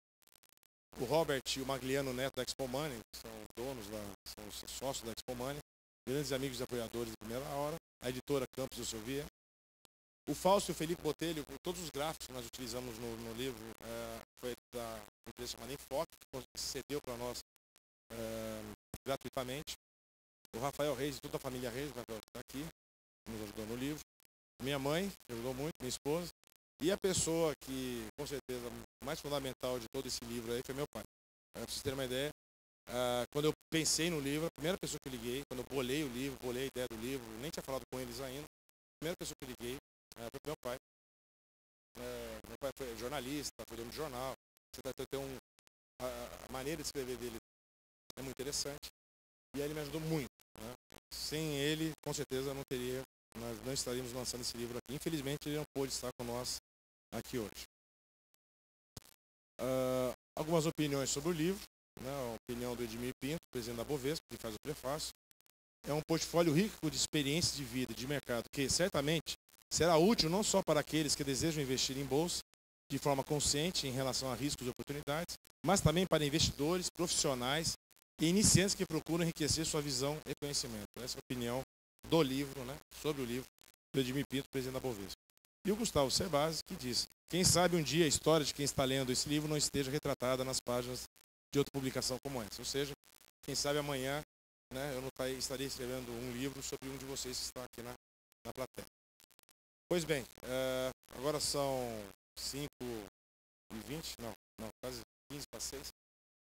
S1: O Robert e o Magliano Neto da Expo Money, que são donos, são os sócios da Expo Money. Grandes amigos e apoiadores de primeira hora. A editora Campos do Silvia. O Fausto e o Felipe Botelho, todos os gráficos que nós utilizamos no livro, foi da empresa chamada Enfoque, que cedeu para nós gratuitamente. O Rafael Reis e toda a família Reis, que está aqui, nos ajudou no livro. Minha mãe, que ajudou muito, minha esposa. E a pessoa que, com certeza, mais fundamental de todo esse livro aí foi meu pai. Para vocês terem uma ideia, quando eu pensei no livro, a primeira pessoa que eu liguei, quando eu bolei o livro, bolei a ideia do livro, nem tinha falado com eles ainda, a primeira pessoa que eu liguei foi meu pai. Meu pai foi jornalista, foi dono de jornal. A maneira de escrever dele é muito interessante. E aí ele me ajudou muito. Né? Sem ele, com certeza, nós não estaríamos lançando esse livro aqui. Infelizmente, ele não pôde estar com nós aqui hoje. Algumas opiniões sobre o livro. Né? A opinião do Edmir Pinto, presidente da Bovespa, que faz o prefácio. É um portfólio rico de experiências de vida e de mercado, que certamente será útil não só para aqueles que desejam investir em bolsa de forma consciente em relação a riscos e oportunidades, mas também para investidores, profissionais e iniciantes que procuram enriquecer sua visão e conhecimento. Essa é a opinião do livro, né, sobre o livro do Edmir Pinto, presidente da Bovespa. E o Gustavo Cerbasi, que diz: quem sabe um dia a história de quem está lendo esse livro não esteja retratada nas páginas de outra publicação como essa. Ou seja, quem sabe amanhã, né, eu não estaria escrevendo um livro sobre um de vocês que está aqui na plateia. Pois bem, agora são 5h20, não, quase 15 para 6.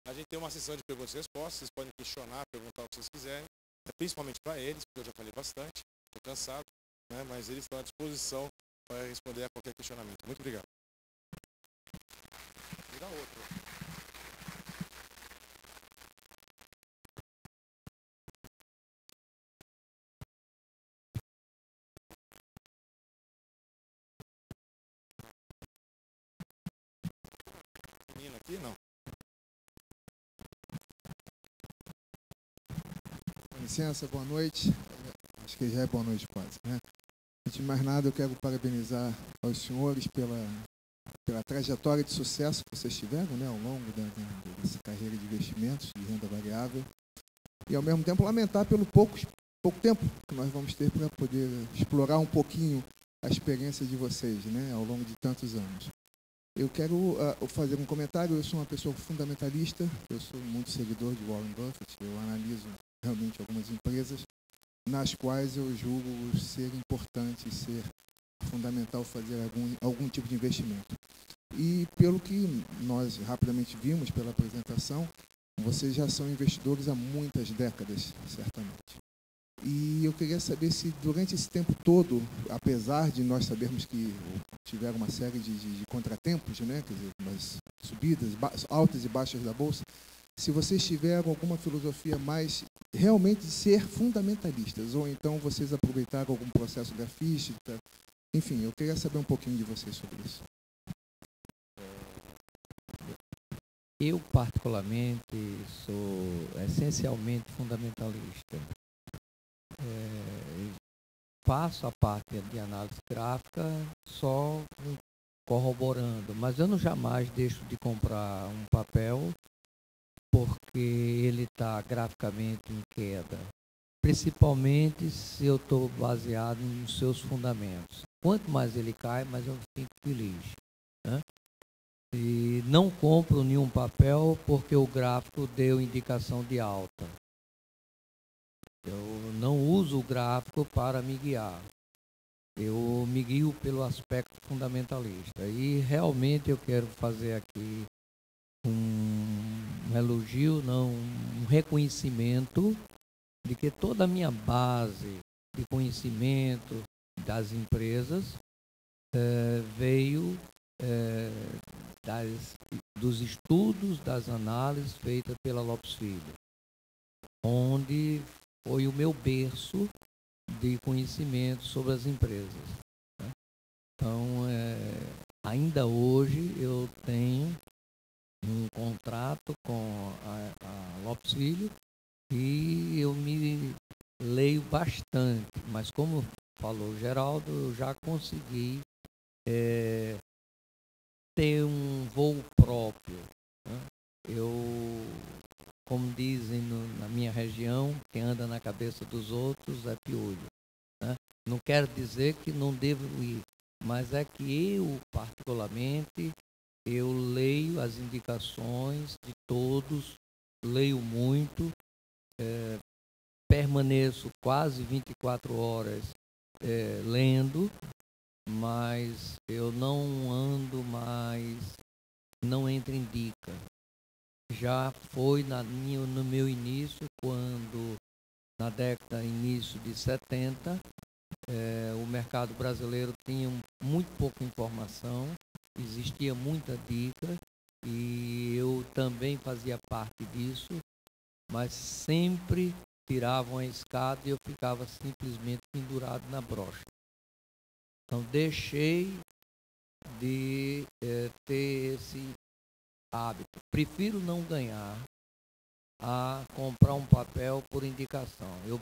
S1: A gente tem uma sessão de perguntas e respostas, vocês podem questionar, perguntar o que vocês quiserem, principalmente para eles, porque eu já falei bastante, estou cansado, né, mas eles estão à disposição para responder a qualquer questionamento. Muito obrigado. Me dá outro. Menino aqui, não.
S2: Com licença, boa noite. Acho que já é boa noite quase, né? Antes de mais nada, eu quero parabenizar aos senhores pela trajetória de sucesso que vocês tiveram, né, ao longo dessa carreira de investimentos, de renda variável. E, ao mesmo tempo, lamentar pelo pouco tempo que nós vamos ter para poder explorar um pouquinho a experiência de vocês, né, ao longo de tantos anos. Eu quero fazer um comentário. Eu sou uma pessoa fundamentalista, eu sou muito seguidor de Warren Buffett, eu analiso realmente algumas empresas nas quais eu julgo ser importante, ser fundamental fazer algum tipo de investimento. E pelo que nós rapidamente vimos pela apresentação, vocês já são investidores há muitas décadas, certamente. E eu queria saber se durante esse tempo todo, apesar de nós sabermos que tiveram uma série de contratempos, né, quer dizer, umas subidas altas e baixas da Bolsa, se vocês tiveram alguma filosofia mais realmente de ser fundamentalistas, ou então vocês aproveitaram algum processo grafista, enfim, eu queria saber um pouquinho de vocês sobre isso.
S3: Eu, particularmente, sou essencialmente fundamentalista. Faço a parte de análise gráfica só corroborando, mas eu não jamais deixo de comprar um papel porque ele está graficamente em queda, principalmente se eu estou baseado nos seus fundamentos. Quanto mais ele cai, mais eu fico feliz, né? E não compro nenhum papel porque o gráfico deu indicação de alta. Eu não uso o gráfico para me guiar. Eu me guio pelo aspecto fundamentalista. E realmente eu quero fazer aqui um elogio, não, um reconhecimento de que toda a minha base de conhecimento das empresas veio dos estudos, das análises feitas pela Lopes Filho, onde foi o meu berço de conhecimento sobre as empresas, né? Então, ainda hoje eu tenho um contrato com a Lopes Filho e eu me leio bastante, mas como falou o Geraldo, eu já consegui ter um voo próprio, né? Eu, como dizem na minha região, quem anda na cabeça dos outros é piolho, né? Não quero dizer que não devo ir, mas é que eu, particularmente, eu leio as indicações de todos, leio muito, permaneço quase 24 horas lendo, mas eu não ando mais, não entro em dica. Já foi no meu início, quando na década, início de 70, o mercado brasileiro tinha muito pouca informação, existia muita dica e eu também fazia parte disso, mas sempre tiravam a escada e eu ficava simplesmente pendurado na brocha. Então deixei de ter esse hábito. Prefiro não ganhar a comprar um papel por indicação. Eu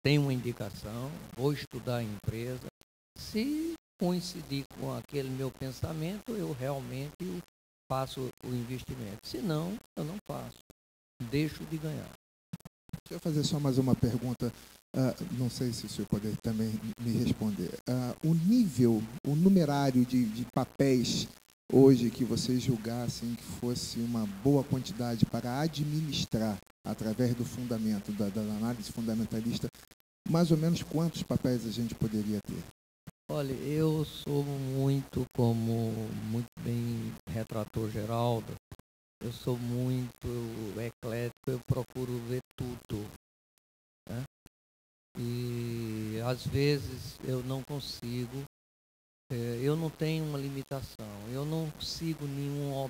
S3: tenho uma indicação, vou estudar a empresa. Se coincidir com aquele meu pensamento, eu realmente faço o investimento. Se não, eu não faço. Deixo de ganhar.
S2: Deixa eu fazer só mais uma pergunta. Não sei se o senhor poder também me responder. O numerário de papéis hoje que vocês julgassem que fosse uma boa quantidade para administrar, através do fundamento, da análise fundamentalista, mais ou menos quantos papéis a gente poderia ter?
S3: Olha, eu sou muito, como muito bem retratou Geraldo, eu sou muito eclético, eu procuro ver tudo, né? E às vezes eu não consigo, eu não tenho uma limitação, eu não sigo nenhum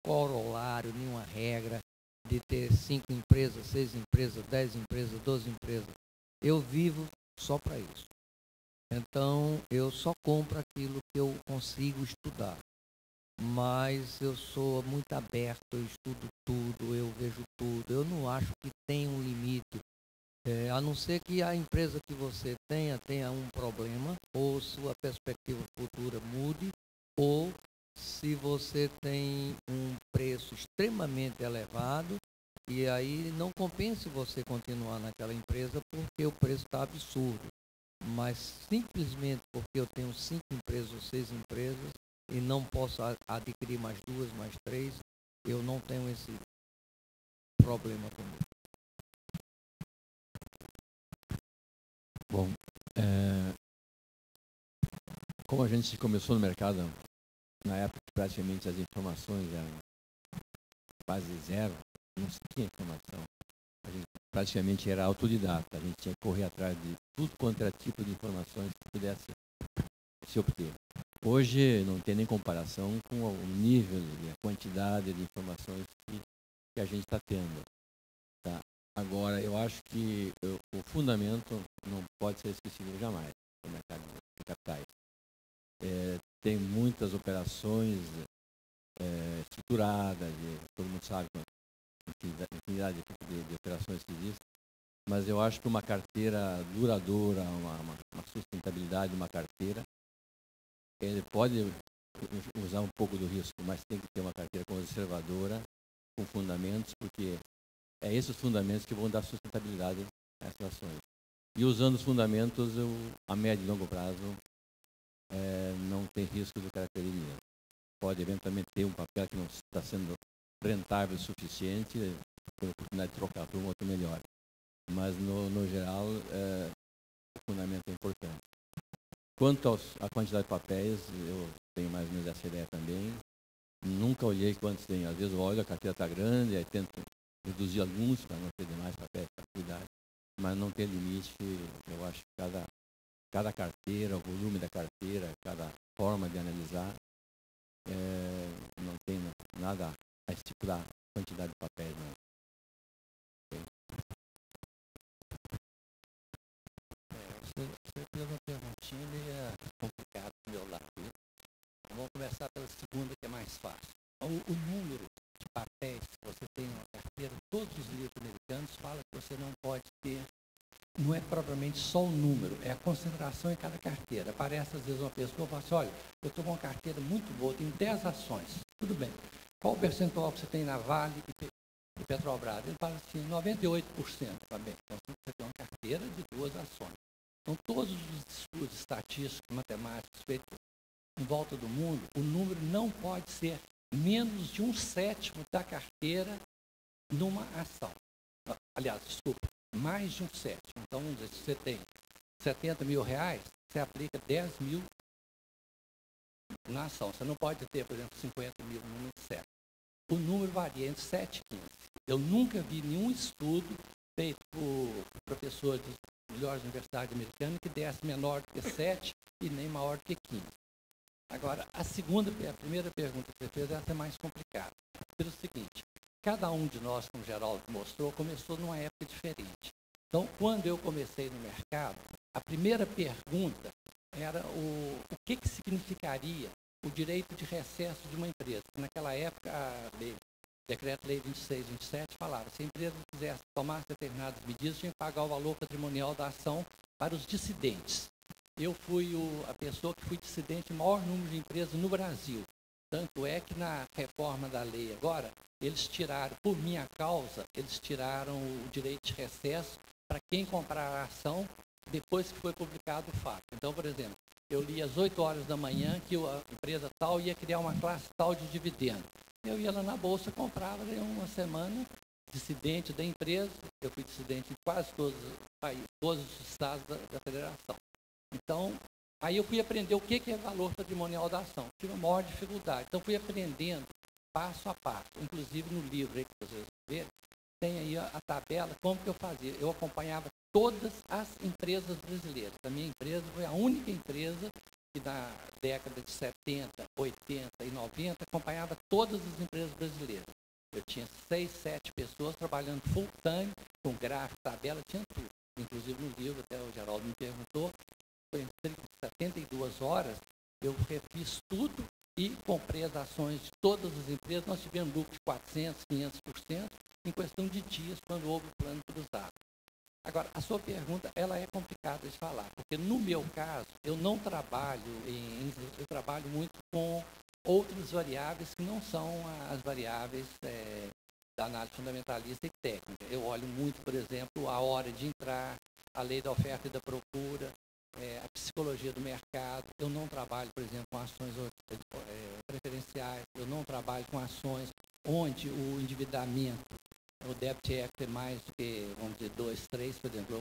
S3: corolário, nenhuma regra de ter 5 empresas, 6 empresas, 10 empresas, 12 empresas. Eu vivo só para isso. Então, eu só compro aquilo que eu consigo estudar. Mas eu sou muito aberto, eu estudo tudo, eu vejo tudo. Eu não acho que tem um limite. A não ser que a empresa que você tenha um problema, ou sua perspectiva futura mude, ou se você tem um preço extremamente elevado, e aí não compense você continuar naquela empresa porque o preço está absurdo. Mas simplesmente porque eu tenho 5 empresas ou 6 empresas e não posso adquirir mais 2, mais 3, eu não tenho esse problema comigo.
S4: Bom, como a gente começou no mercado, na época praticamente as informações eram quase zero, não se tinha informação. A gente praticamente era autodidata, a gente tinha que correr atrás de tudo quanto era tipo de informações que pudesse se obter. Hoje não tem nem comparação com o nível e a quantidade de informações que a gente está tendo. Tá? Agora, eu acho que o fundamento não pode ser esquecido jamais no mercado de capitais. Tem muitas operações estruturadas, todo mundo sabe a infinidade de operações que existem, mas eu acho que uma carteira duradoura, uma sustentabilidade de uma carteira, ele pode usar um pouco do risco, mas tem que ter uma carteira conservadora, com fundamentos, porque é esses fundamentos que vão dar sustentabilidade às ações. E usando os fundamentos, a médio e longo prazo, não tem risco de característica. Pode eventualmente ter um papel que não está sendo rentável o suficiente, ter a oportunidade de trocar por um outro melhor. Mas, no geral, o fundamento é importante. Quanto à quantidade de papéis, eu tenho mais ou menos essa ideia também. Nunca olhei quantos tem. Às vezes eu olho, a carteira está grande, aí tento reduzir alguns para não ter demais papéis para cuidar. Mas não tem limite. Eu acho que cada carteira, o volume da carteira, cada forma de analisar, não tem nada a estipular a quantidade de papéis. Não.
S5: Você fez uma perguntinha meio complicada do meu lado. Vamos começar pela segunda, que é mais fácil. O número de papéis que você tem na carteira, todos os livros americanos falam que você não pode ter, não é propriamente só o número, é a concentração em cada carteira. Aparece às vezes uma pessoa e fala assim, olha, eu estou com uma carteira muito boa, tenho 10 ações, tudo bem. Qual o percentual que você tem na Vale e Petrobras? Ele fala assim, 98%. Tá bem, então você tem uma carteira de 2 ações. Então, todos os estudos estatísticos, matemáticos feitos em volta do mundo, o número não pode ser menos de 1/7 da carteira numa ação. Aliás, desculpa, mais de 1/7. Então, vamos dizer, se você tem 70 mil reais, você aplica 10 mil na ação. Você não pode ter, por exemplo, 50 mil no número certo. O número varia entre 7 e 15. Eu nunca vi nenhum estudo feito por professores de melhores universidades americanas que desse menor do que 7 e nem maior do que 15. Agora, a primeira pergunta que você fez, essa é mais complicada. Pelo seguinte, cada um de nós, como o Geraldo mostrou, começou numa época diferente. Então, quando eu comecei no mercado, a primeira pergunta era o que significaria o direito de recesso de uma empresa. Naquela época, Decreto-Lei 2627 falava, se a empresa quisesse tomar determinadas medidas, tinha que pagar o valor patrimonial da ação para os dissidentes. Eu fui a pessoa que fui dissidente em maior número de empresas no Brasil. Tanto é que na reforma da lei agora, eles tiraram, por minha causa, eles tiraram o direito de recesso para quem comprar a ação depois que foi publicado o fato. Então, por exemplo, eu li às 8 horas da manhã que a empresa tal ia criar uma classe tal de dividendo. Eu ia lá na bolsa, comprava, daí uma semana, dissidente da empresa, eu fui dissidente em quase todos os países, todos os estados da federação. Então, aí eu fui aprender o que é valor patrimonial da ação. Tive a maior dificuldade. Então, fui aprendendo passo a passo. Inclusive, no livro aí que vocês verem, tem aí a tabela, como que eu fazia. Eu acompanhava todas as empresas brasileiras. A minha empresa foi a única empresa que na década de 70, 80 e 90 acompanhava todas as empresas brasileiras. Eu tinha 6, 7 pessoas trabalhando full time, com gráfico, tabela, tinha tudo. Inclusive no livro, até o Geraldo me perguntou, foi em 72 horas, eu refiz tudo e comprei as ações de todas as empresas. Nós tivemos lucro de 400%, 500% em questão de dias, quando houve o plano cruzado. Agora, a sua pergunta, ela é complicada de falar, porque no meu caso, eu não trabalho eu trabalho muito com outras variáveis que não são as variáveis da análise fundamentalista e técnica. Eu olho muito, por exemplo, a hora de entrar, a lei da oferta e da procura, a psicologia do mercado. Eu não trabalho, por exemplo, com ações preferenciais, eu não trabalho com ações onde o endividamento, o debit equity é mais do que, vamos dizer, 2, 3, por exemplo.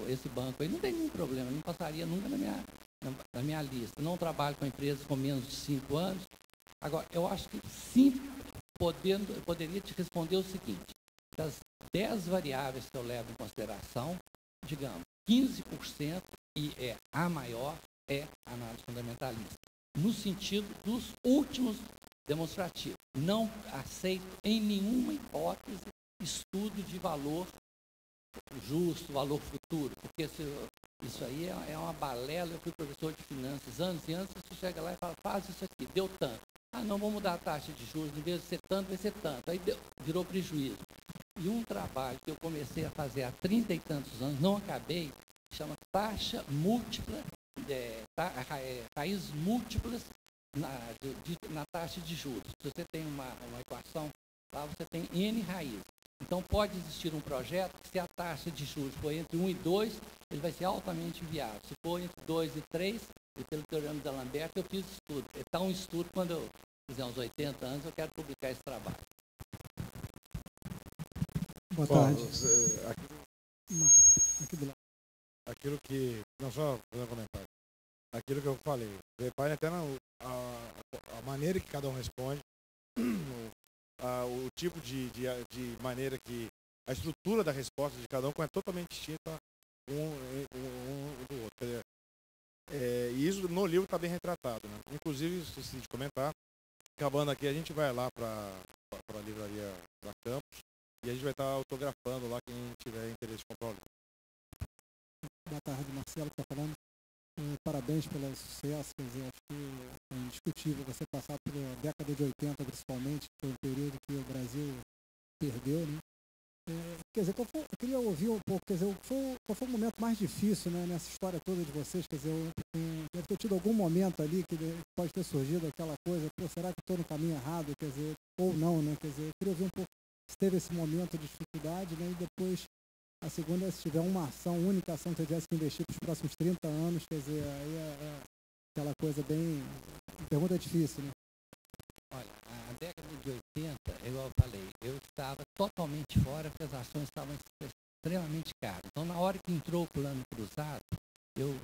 S5: Esse banco aí não tem nenhum problema, não passaria nunca na minha lista. Não trabalho com empresas com menos de 5 anos. Agora, eu acho que sim, eu poderia te responder o seguinte: das 10 variáveis que eu levo em consideração, digamos, 15%, e a maior, é a análise fundamentalista, no sentido dos últimos demonstrativos. Não aceito em nenhuma hipótese estudo de valor justo, valor futuro, porque isso aí é uma balela. Eu fui professor de finanças anos e anos, você chega lá e fala, faz isso aqui, deu tanto. Ah, não, vamos mudar a taxa de juros, em vez de ser tanto, vai ser tanto. Aí virou prejuízo. E um trabalho que eu comecei a fazer há 30 e tantos anos, não acabei, chama taxa múltipla, raízes múltiplas na taxa de juros. Se você tem uma equação, lá você tem N raízes. Então, pode existir um projeto que, se a taxa de juros for entre 1 e 2, ele vai ser altamente viável. Se for entre 2 e 3, e pelo teorema da Lambert, eu fiz estudo. Está um estudo, quando eu fizer uns 80 anos, eu quero publicar esse trabalho.
S2: Boa tarde.
S1: Aqui do lado. Aquilo que... Não, só fazer um comentário. Aquilo que eu falei. Repare até a maneira que cada um responde, o tipo de maneira que... A estrutura da resposta de cada um é totalmente distinta um do outro. Quer dizer, e isso no livro está bem retratado, né? Inclusive, esqueci de comentar, acabando aqui, a gente vai lá para a livraria da Campus e a gente vai estar autografando lá quem tiver interesse de comprar o livro.
S6: Boa tarde, Marcelo, que está falando. Parabéns pelo sucesso. Quer dizer, acho que é indiscutível você passar pela década de 80, principalmente, que foi um período que o Brasil perdeu, né? Quer dizer, eu queria ouvir um pouco, quer dizer, qual foi o momento mais difícil, né, nessa história toda de vocês? Quer dizer, deve ter tido algum momento ali que pode ter surgido aquela coisa, pô, será que estou no caminho errado? Quer dizer, ou não, né? Quer dizer, eu queria ouvir um pouco se teve esse momento de dificuldade, né? E depois, a segunda, se tiver uma ação, única ação que você tivesse que investir para os próximos 30 anos, quer dizer, aí é aquela coisa bem... Pergunta difícil, né?
S5: Olha, a década de 80, igual eu falei, eu estava totalmente fora, porque as ações estavam extremamente caras. Então, na hora que entrou o plano cruzado, eu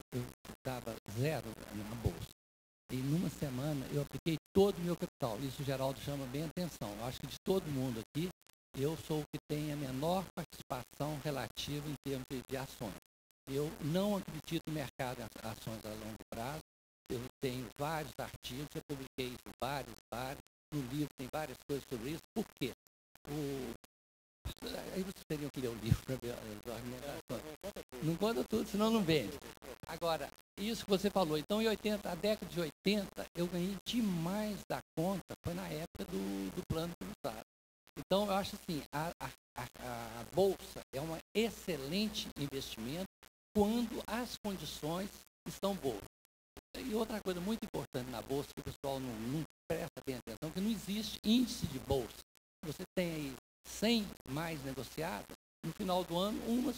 S5: estava zero na bolsa. E numa semana, eu apliquei todo o meu capital. Isso o Geraldo chama bem a atenção. Eu acho que de todo mundo aqui, eu sou o que tem a menor participação relativa em termos de ações. Eu não acredito no mercado de ações a longo prazo. Eu tenho vários artigos, eu publiquei isso, vários. No livro tem várias coisas sobre isso. Por quê? Aí vocês teriam que ler o livro para ver as argumentações. Não conta tudo, senão não vende. Agora, isso que você falou, então a década de 80, eu ganhei demais da conta, foi na época do plano cruzado. Então, eu acho assim, a Bolsa é um excelente investimento quando as condições estão boas. E outra coisa muito importante na Bolsa, que o pessoal não presta bem atenção, que não existe índice de Bolsa. Você tem aí 100 mais negociadas, no final do ano, umas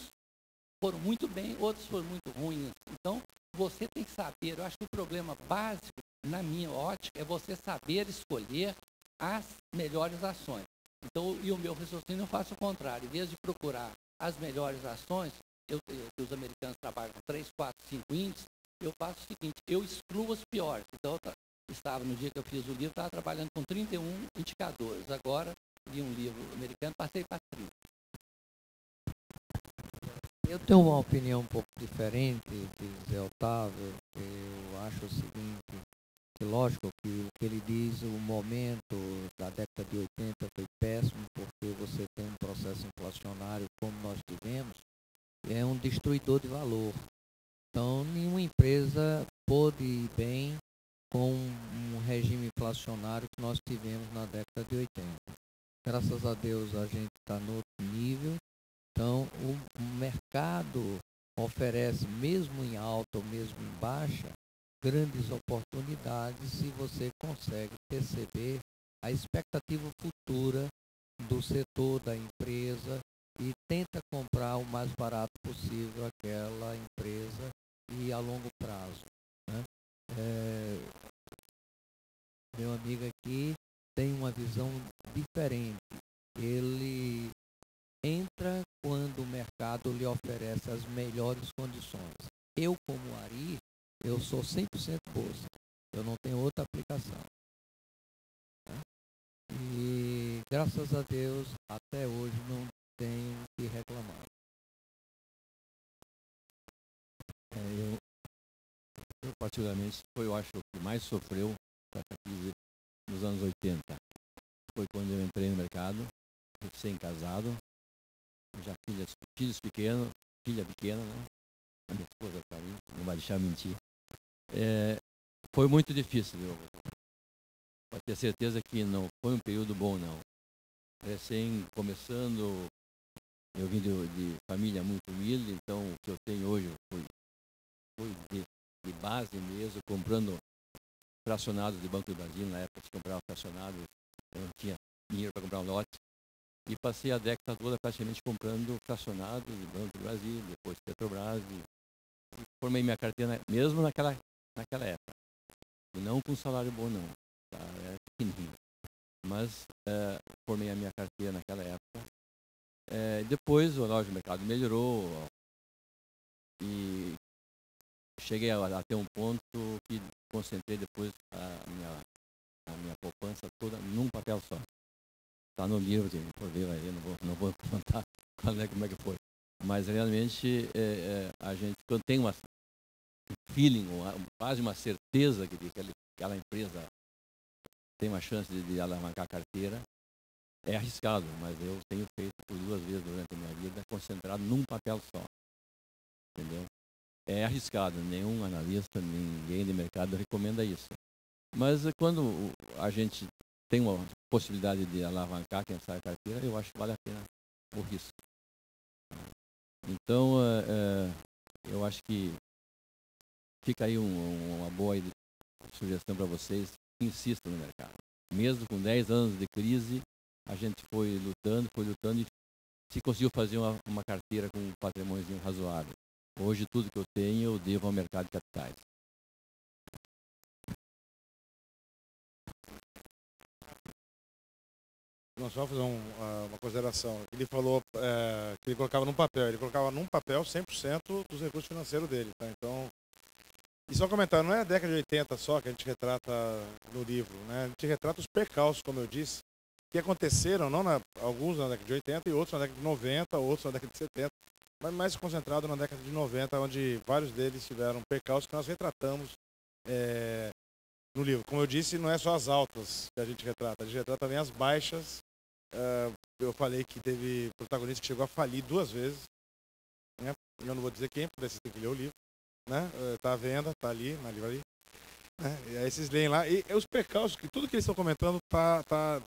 S5: foram muito bem, outros foram muito ruins. Então, você tem que saber, eu acho que o problema básico, na minha ótica, é você saber escolher as melhores ações. Então, e o meu raciocínio eu faço o contrário. Em vez de procurar as melhores ações, os americanos trabalham com 3, 4, 5 índices, eu faço o seguinte, eu excluo as piores. Então, estava, no dia que eu fiz o livro, estava trabalhando com 31 indicadores. Agora, li um livro americano, passei para 30.
S3: Eu tenho uma opinião um pouco diferente de Zé Otávio. Eu acho o seguinte, que lógico que o que ele diz, o momento da década de 80 foi péssimo, porque você tem um processo inflacionário como nós tivemos, é um destruidor de valor. Então, nenhuma empresa pôde ir bem com um regime inflacionário que nós tivemos na década de 80. Graças a Deus, a gente está no outro nível. Então, o mercado oferece, mesmo em alta ou mesmo em baixa, grandes oportunidades se você consegue perceber a expectativa futura do setor, da empresa, e tenta comprar o mais barato possível aquela empresa e a longo prazo, né? Meu amigo aqui tem uma visão diferente. Ele entra quando o mercado lhe oferece as melhores condições. Eu, como Ari, eu sou 100% bolsa. Eu não tenho outra aplicação. Né? E, graças a Deus, até hoje não tenho que reclamar.
S4: Eu, particularmente, eu acho que o que mais sofreu com essa crise nos anos 80. Foi quando eu entrei no mercado, recém-casado, já filhos pequenos, filha pequena, né? A minha esposa está ali, não vai deixar mentir. Foi muito difícil, viu? Pode ter certeza que não foi um período bom, não. Recém começando, eu vim de família muito humilde, então o que eu tenho hoje foi de base mesmo, comprando fracionados de Banco do Brasil. Na época se comprava fracionado, eu não tinha dinheiro para comprar um lote. E passei a década toda praticamente comprando fracionados de Banco do Brasil, depois Petrobras. E formei minha carteira mesmo naquela época. E não com salário bom, não. Tá? Era pequenininho. Mas formei a minha carteira naquela época. Depois, lógico, o mercado melhorou. E cheguei a ter um ponto que concentrei depois a minha poupança toda num papel só. Está no livro, por ver aí, não vou contar como é que foi. Mas realmente a gente, quando tem um feeling, quase uma certeza que aquela empresa tem uma chance de alavancar a carteira, é arriscado, mas eu tenho feito por 2 vezes durante a minha vida, concentrado num papel só. Entendeu? É arriscado, nenhum analista, ninguém de mercado recomenda isso. Mas quando a gente tem uma possibilidade de alavancar, quem sabe a carteira, eu acho que vale a pena o risco. Então, eu acho que fica aí uma boa sugestão para vocês, insistam no mercado. Mesmo com 10 anos de crise, a gente foi lutando e se conseguiu fazer uma carteira com um patrimônio razoável. Hoje, tudo que eu tenho, eu devo ao mercado de capitais.
S1: Não, só fazer uma consideração. Ele falou que ele colocava num papel 100% dos recursos financeiros dele. Tá? Então, e só comentar, não é a década de 80 só que a gente retrata no livro, né? A gente retrata os percalços, como eu disse, que aconteceram, alguns na década de 80 e outros na década de 90, outros na década de 70, mas mais concentrado na década de 90, onde vários deles tiveram percalços que nós retratamos no livro. Como eu disse, não é só as altas que a gente retrata também as baixas. Eu falei que teve protagonista que chegou a falir 2 vezes, né? Eu não vou dizer quem, porque vocês têm que ler o livro, né? Tá à venda, tá ali na livraria, né? E aí vocês leem lá, e os percalços, que tudo que eles estão comentando tá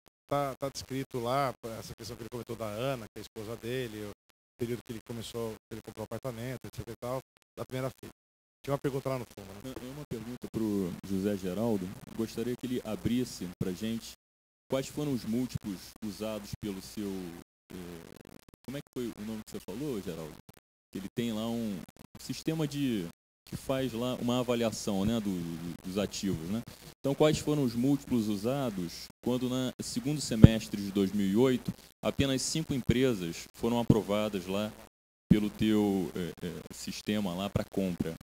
S1: descrito lá, essa questão que ele comentou da Ana, que é a esposa dele, o período que ele comprou o apartamento, etc e tal, da primeira filha. Tinha uma pergunta lá no fundo, né?
S7: Uma pergunta para o José Geraldo. Gostaria que ele abrisse para a gente quais foram os múltiplos usados pelo seu... como é que foi o nome que você falou, Geraldo? ele tem lá um sistema que faz lá uma avaliação, né, dos ativos, né? Então, quais foram os múltiplos usados quando, no segundo semestre de 2008, apenas 5 empresas foram aprovadas lá pelo teu sistema lá para compra?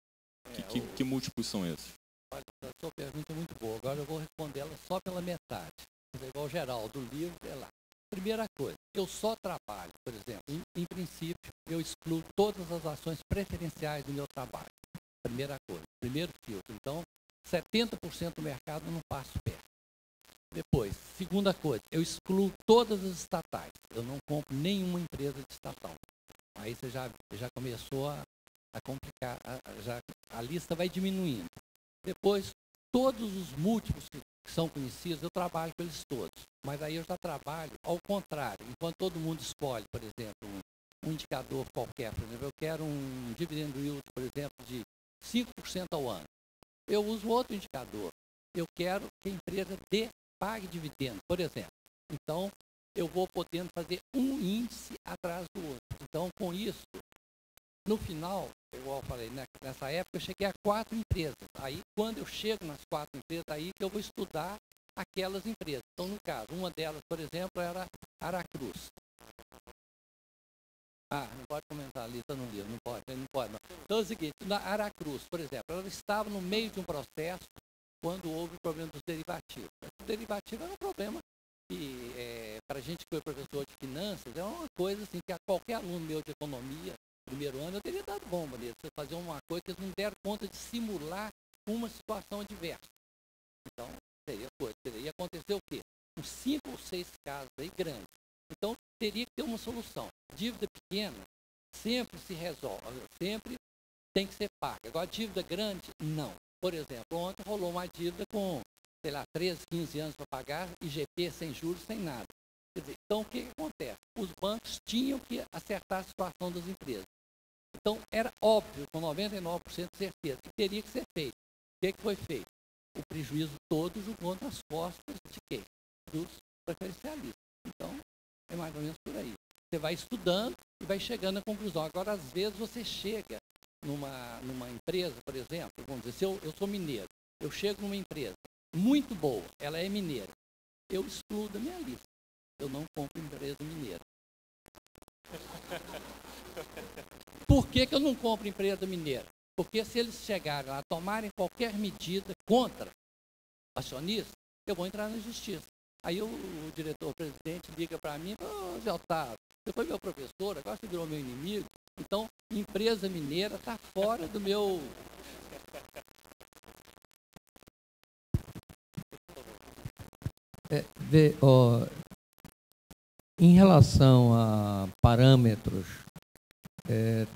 S7: Que múltiplos são esses?
S5: Olha, a sua pergunta é muito boa. Agora eu vou responder ela só pela metade. Igual o Geraldo, do livro, é lá. Primeira coisa, eu só trabalho, por exemplo, em princípio, eu excluo todas as ações preferenciais do meu trabalho. Primeira coisa, primeiro filtro. Então, 70% do mercado eu não passo perto. Depois, segunda coisa, eu excluo todas as estatais. Eu não compro nenhuma empresa de estatal. Aí você já começou a complicar, a lista vai diminuindo. Depois, todos os múltiplos que são conhecidos, eu trabalho com eles todos. Mas aí eu já trabalho ao contrário. Enquanto todo mundo escolhe, por exemplo, um indicador qualquer, por exemplo, eu quero um dividend yield, por exemplo, de 5% ao ano. Eu uso outro indicador. Eu quero que a empresa pague dividendo, por exemplo. Então, eu vou podendo fazer um índice atrás do outro. Então, com isso, no final, igual eu falei, nessa época eu cheguei a 4 empresas. Aí, quando eu chego nas 4 empresas, aí que eu vou estudar aquelas empresas. Então, no caso, uma delas, por exemplo, era Aracruz. Não pode comentar ali, está no livro, não pode. Então é o seguinte, na Aracruz, por exemplo, ela estava no meio de um processo quando houve o problema dos derivativos. O derivativo era um problema que, para a gente que foi professor de finanças, é uma coisa assim que a qualquer aluno meu de economia, primeiro ano, eu teria dado bomba neles. Você fazer uma coisa que eles não deram conta de simular uma situação adversa. Então, ia acontecer o quê? Uns 5 ou 6 casos aí grandes. Então, teria que ter uma solução. Dívida pequena sempre se resolve, sempre tem que ser paga. Agora, dívida grande, não. Por exemplo, ontem rolou uma dívida com, 13, 15 anos para pagar, IGP sem juros, sem nada. Quer dizer, então, o que acontece? Os bancos tinham que acertar a situação das empresas. Então, era óbvio, com 99% de certeza, que teria que ser feito. O que foi feito? O prejuízo todo jogou nas costas de quem? Dos preferencialistas. Então, é mais ou menos por aí. Você vai estudando e vai chegando à conclusão. Agora, às vezes, você chega numa empresa, por exemplo, vamos dizer, se eu sou mineiro, eu chego numa empresa muito boa, ela é mineira, eu excluo da minha lista. Eu não compro empresa mineira. Por que eu não compro empresa mineira? Porque se eles chegarem lá, tomarem qualquer medida contra acionista, eu vou entrar na justiça. Aí o diretor-presidente liga para mim, Zé Otávio, você foi meu professor, agora você virou meu inimigo, então empresa mineira está fora do meu...
S3: Em relação a parâmetros,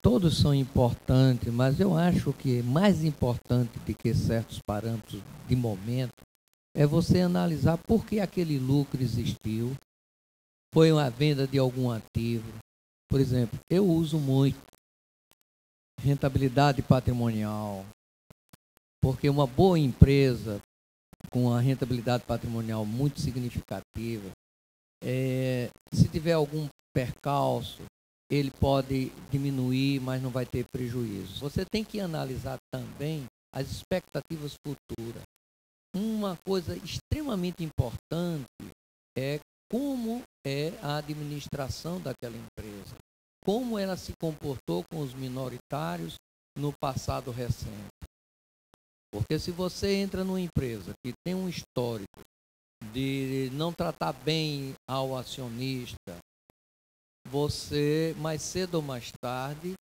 S3: todos são importantes, mas eu acho que mais importante do que certos parâmetros de momento é você analisar por que aquele lucro existiu, foi uma venda de algum ativo. Por exemplo, eu uso muito rentabilidade patrimonial, porque uma boa empresa com uma rentabilidade patrimonial muito significativa, se tiver algum percalço, ele pode diminuir, mas não vai ter prejuízo. Você tem que analisar também as expectativas futuras. Uma coisa extremamente importante é como é a administração daquela empresa, como ela se comportou com os minoritários no passado recente. Porque se você entra numa empresa que tem um histórico de não tratar bem ao acionista, você, mais cedo ou mais tarde,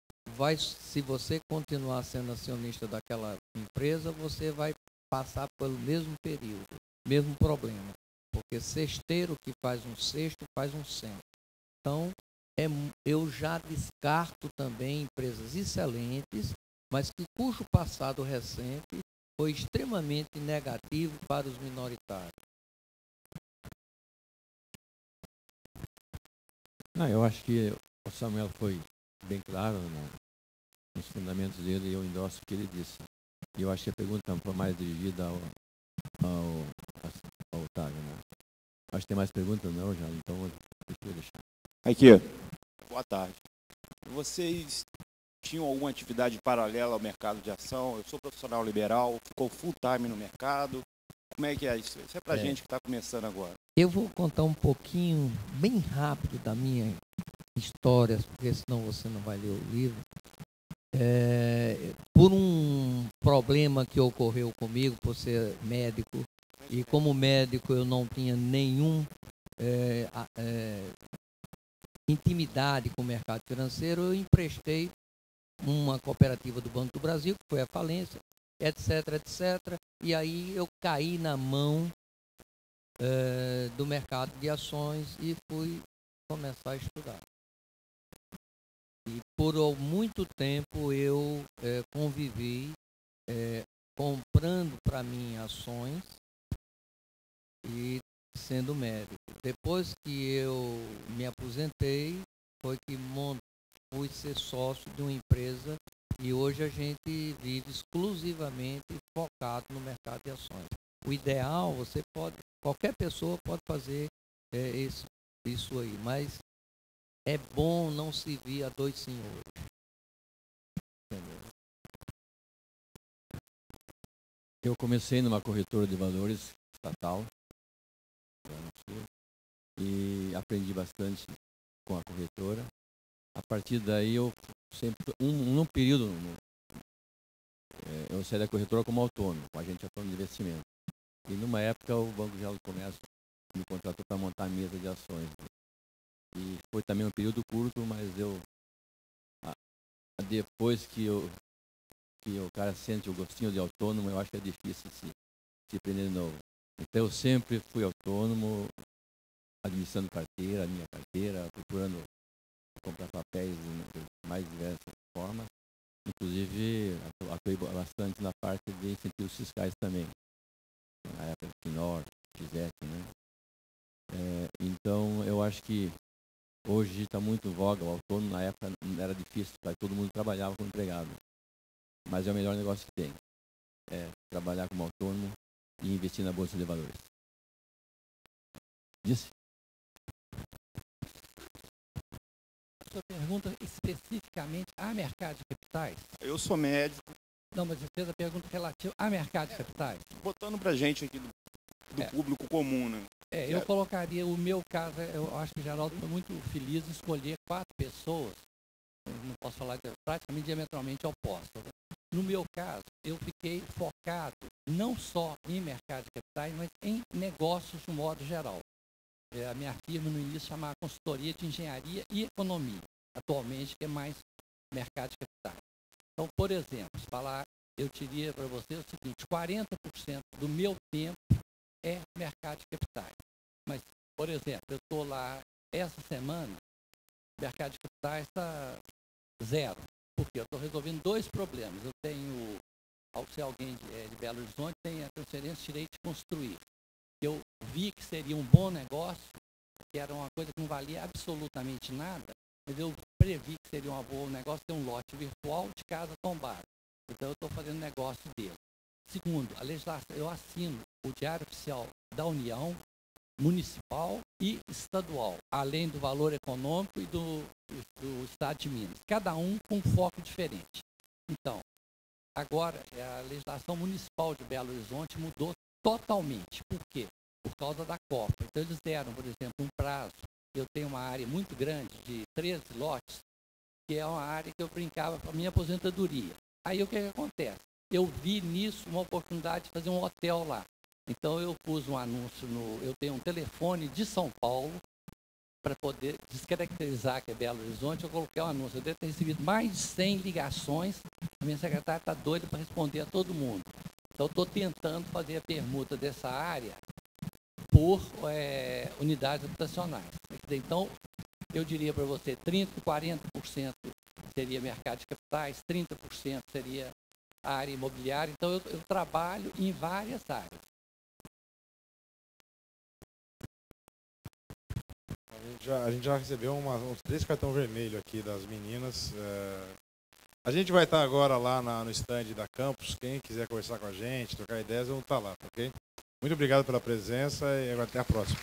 S3: se você continuar sendo acionista daquela empresa, você vai passar pelo mesmo período, mesmo problema. Porque cesteiro que faz um cesto, faz um cento. Então, eu já descarto também empresas excelentes, mas cujo passado recente foi extremamente negativo para os minoritários.
S4: Eu acho que o Samuel foi bem claro nos fundamentos dele e eu endosso o que ele disse. E eu acho que a pergunta foi mais dirigida ao Otávio. Né? Acho que tem mais perguntas, não, já? Então, deixa eu deixar.
S8: Aqui, boa tarde. Vocês tinham alguma atividade paralela ao mercado de ação? Eu sou profissional liberal, ficou full time no mercado. Como é que é isso? Isso é para gente que está começando agora.
S3: Eu vou contar um pouquinho, bem rápido, da minha história, porque senão você não vai ler o livro. Por um problema que ocorreu comigo, por ser médico, e como médico eu não tinha nenhum intimidade com o mercado financeiro, eu emprestei uma cooperativa do Banco do Brasil, que foi a falência, etc, etc. E aí eu caí na mão do mercado de ações e fui começar a estudar. E por muito tempo eu convivi comprando para mim ações e sendo médico. Depois que eu me aposentei, foi que fui ser sócio de uma empresa e hoje a gente vive exclusivamente focado no mercado de ações. O ideal, qualquer pessoa pode fazer isso aí, mas é bom não servir a dois senhores. Entendeu?
S4: Eu comecei numa corretora de valores estatal e aprendi bastante com a corretora. A partir daí eu sempre, num período, eu saí da corretora como autônomo, com agente autônomo de investimento. E numa época o Banco Geral do Comércio me contratou para montar a mesa de ações. E foi também um período curto, mas depois que o cara sente o gostinho de autônomo, eu acho que é difícil se prender de novo. Então eu sempre fui autônomo, administrando carteira, a minha carteira, procurando comprar papéis de mais diversas formas. Inclusive, atuei bastante na parte de incentivos fiscais também. Na época do Finor, FISET, né? Então, eu acho que hoje está muito em voga o autônomo. Na época era difícil, todo mundo trabalhava como empregado. Mas é o melhor negócio que tem. É trabalhar como autônomo e investir na Bolsa de Valores. Disse?
S5: A sua pergunta especificamente a mercado de capitais?
S8: Eu sou médico.
S5: Não, mas você fez a pergunta relativa a mercado de capitais.
S8: Botando para gente aqui do público comum, né?
S5: Eu colocaria o meu caso, eu acho que o Geraldo foi muito feliz em escolher 4 pessoas, não posso falar praticamente diametralmente opostas. No meu caso, eu fiquei focado não só em mercado de capitais, mas em negócios de um modo geral. A minha firma no início chamava Consultoria de Engenharia e Economia, atualmente que é mais mercado de capitais. Então, por exemplo, eu diria para você o seguinte, 40% do meu tempo é mercado de capitais. Mas, por exemplo, eu estou lá essa semana, o mercado de capitais está 0. Porque eu estou resolvendo 2 problemas. Eu tenho, ao ser alguém de Belo Horizonte, tem a transferência de direito de construir. Eu vi que seria um bom negócio, que era uma coisa que não valia absolutamente nada, mas eu previ que seria um bom negócio ter um lote virtual de casa tombada. Então, eu estou fazendo negócio dele. Segundo, a legislação, eu assino o Diário Oficial da União, municipal e estadual, além do valor econômico e do Estado de Minas. Cada um com um foco diferente. Então, agora, a legislação municipal de Belo Horizonte mudou totalmente. Por quê? Por causa da Copa. Então, eles deram, por exemplo, um prazo. Eu tenho uma área muito grande, de 13 lotes, que é uma área que eu brincava para a minha aposentadoria. Aí, o que acontece? Eu vi nisso uma oportunidade de fazer um hotel lá. Então, eu pus um anúncio eu tenho um telefone de São Paulo, para poder descaracterizar que é Belo Horizonte, eu coloquei um anúncio. Eu devo ter recebido mais de 100 ligações, a minha secretária está doida para responder a todo mundo. Então, estou tentando fazer a permuta dessa área por unidades habitacionais. Então, eu diria para você, 30%, 40% seria mercado de capitais, 30% seria a área imobiliária. Então, eu trabalho em várias áreas.
S1: A gente já recebeu uns 3 cartões vermelhos aqui das meninas. A gente vai estar agora lá no stand da Campus. Quem quiser conversar com a gente, trocar ideias, vamos estar lá, ok? Muito obrigado pela presença e até a próxima.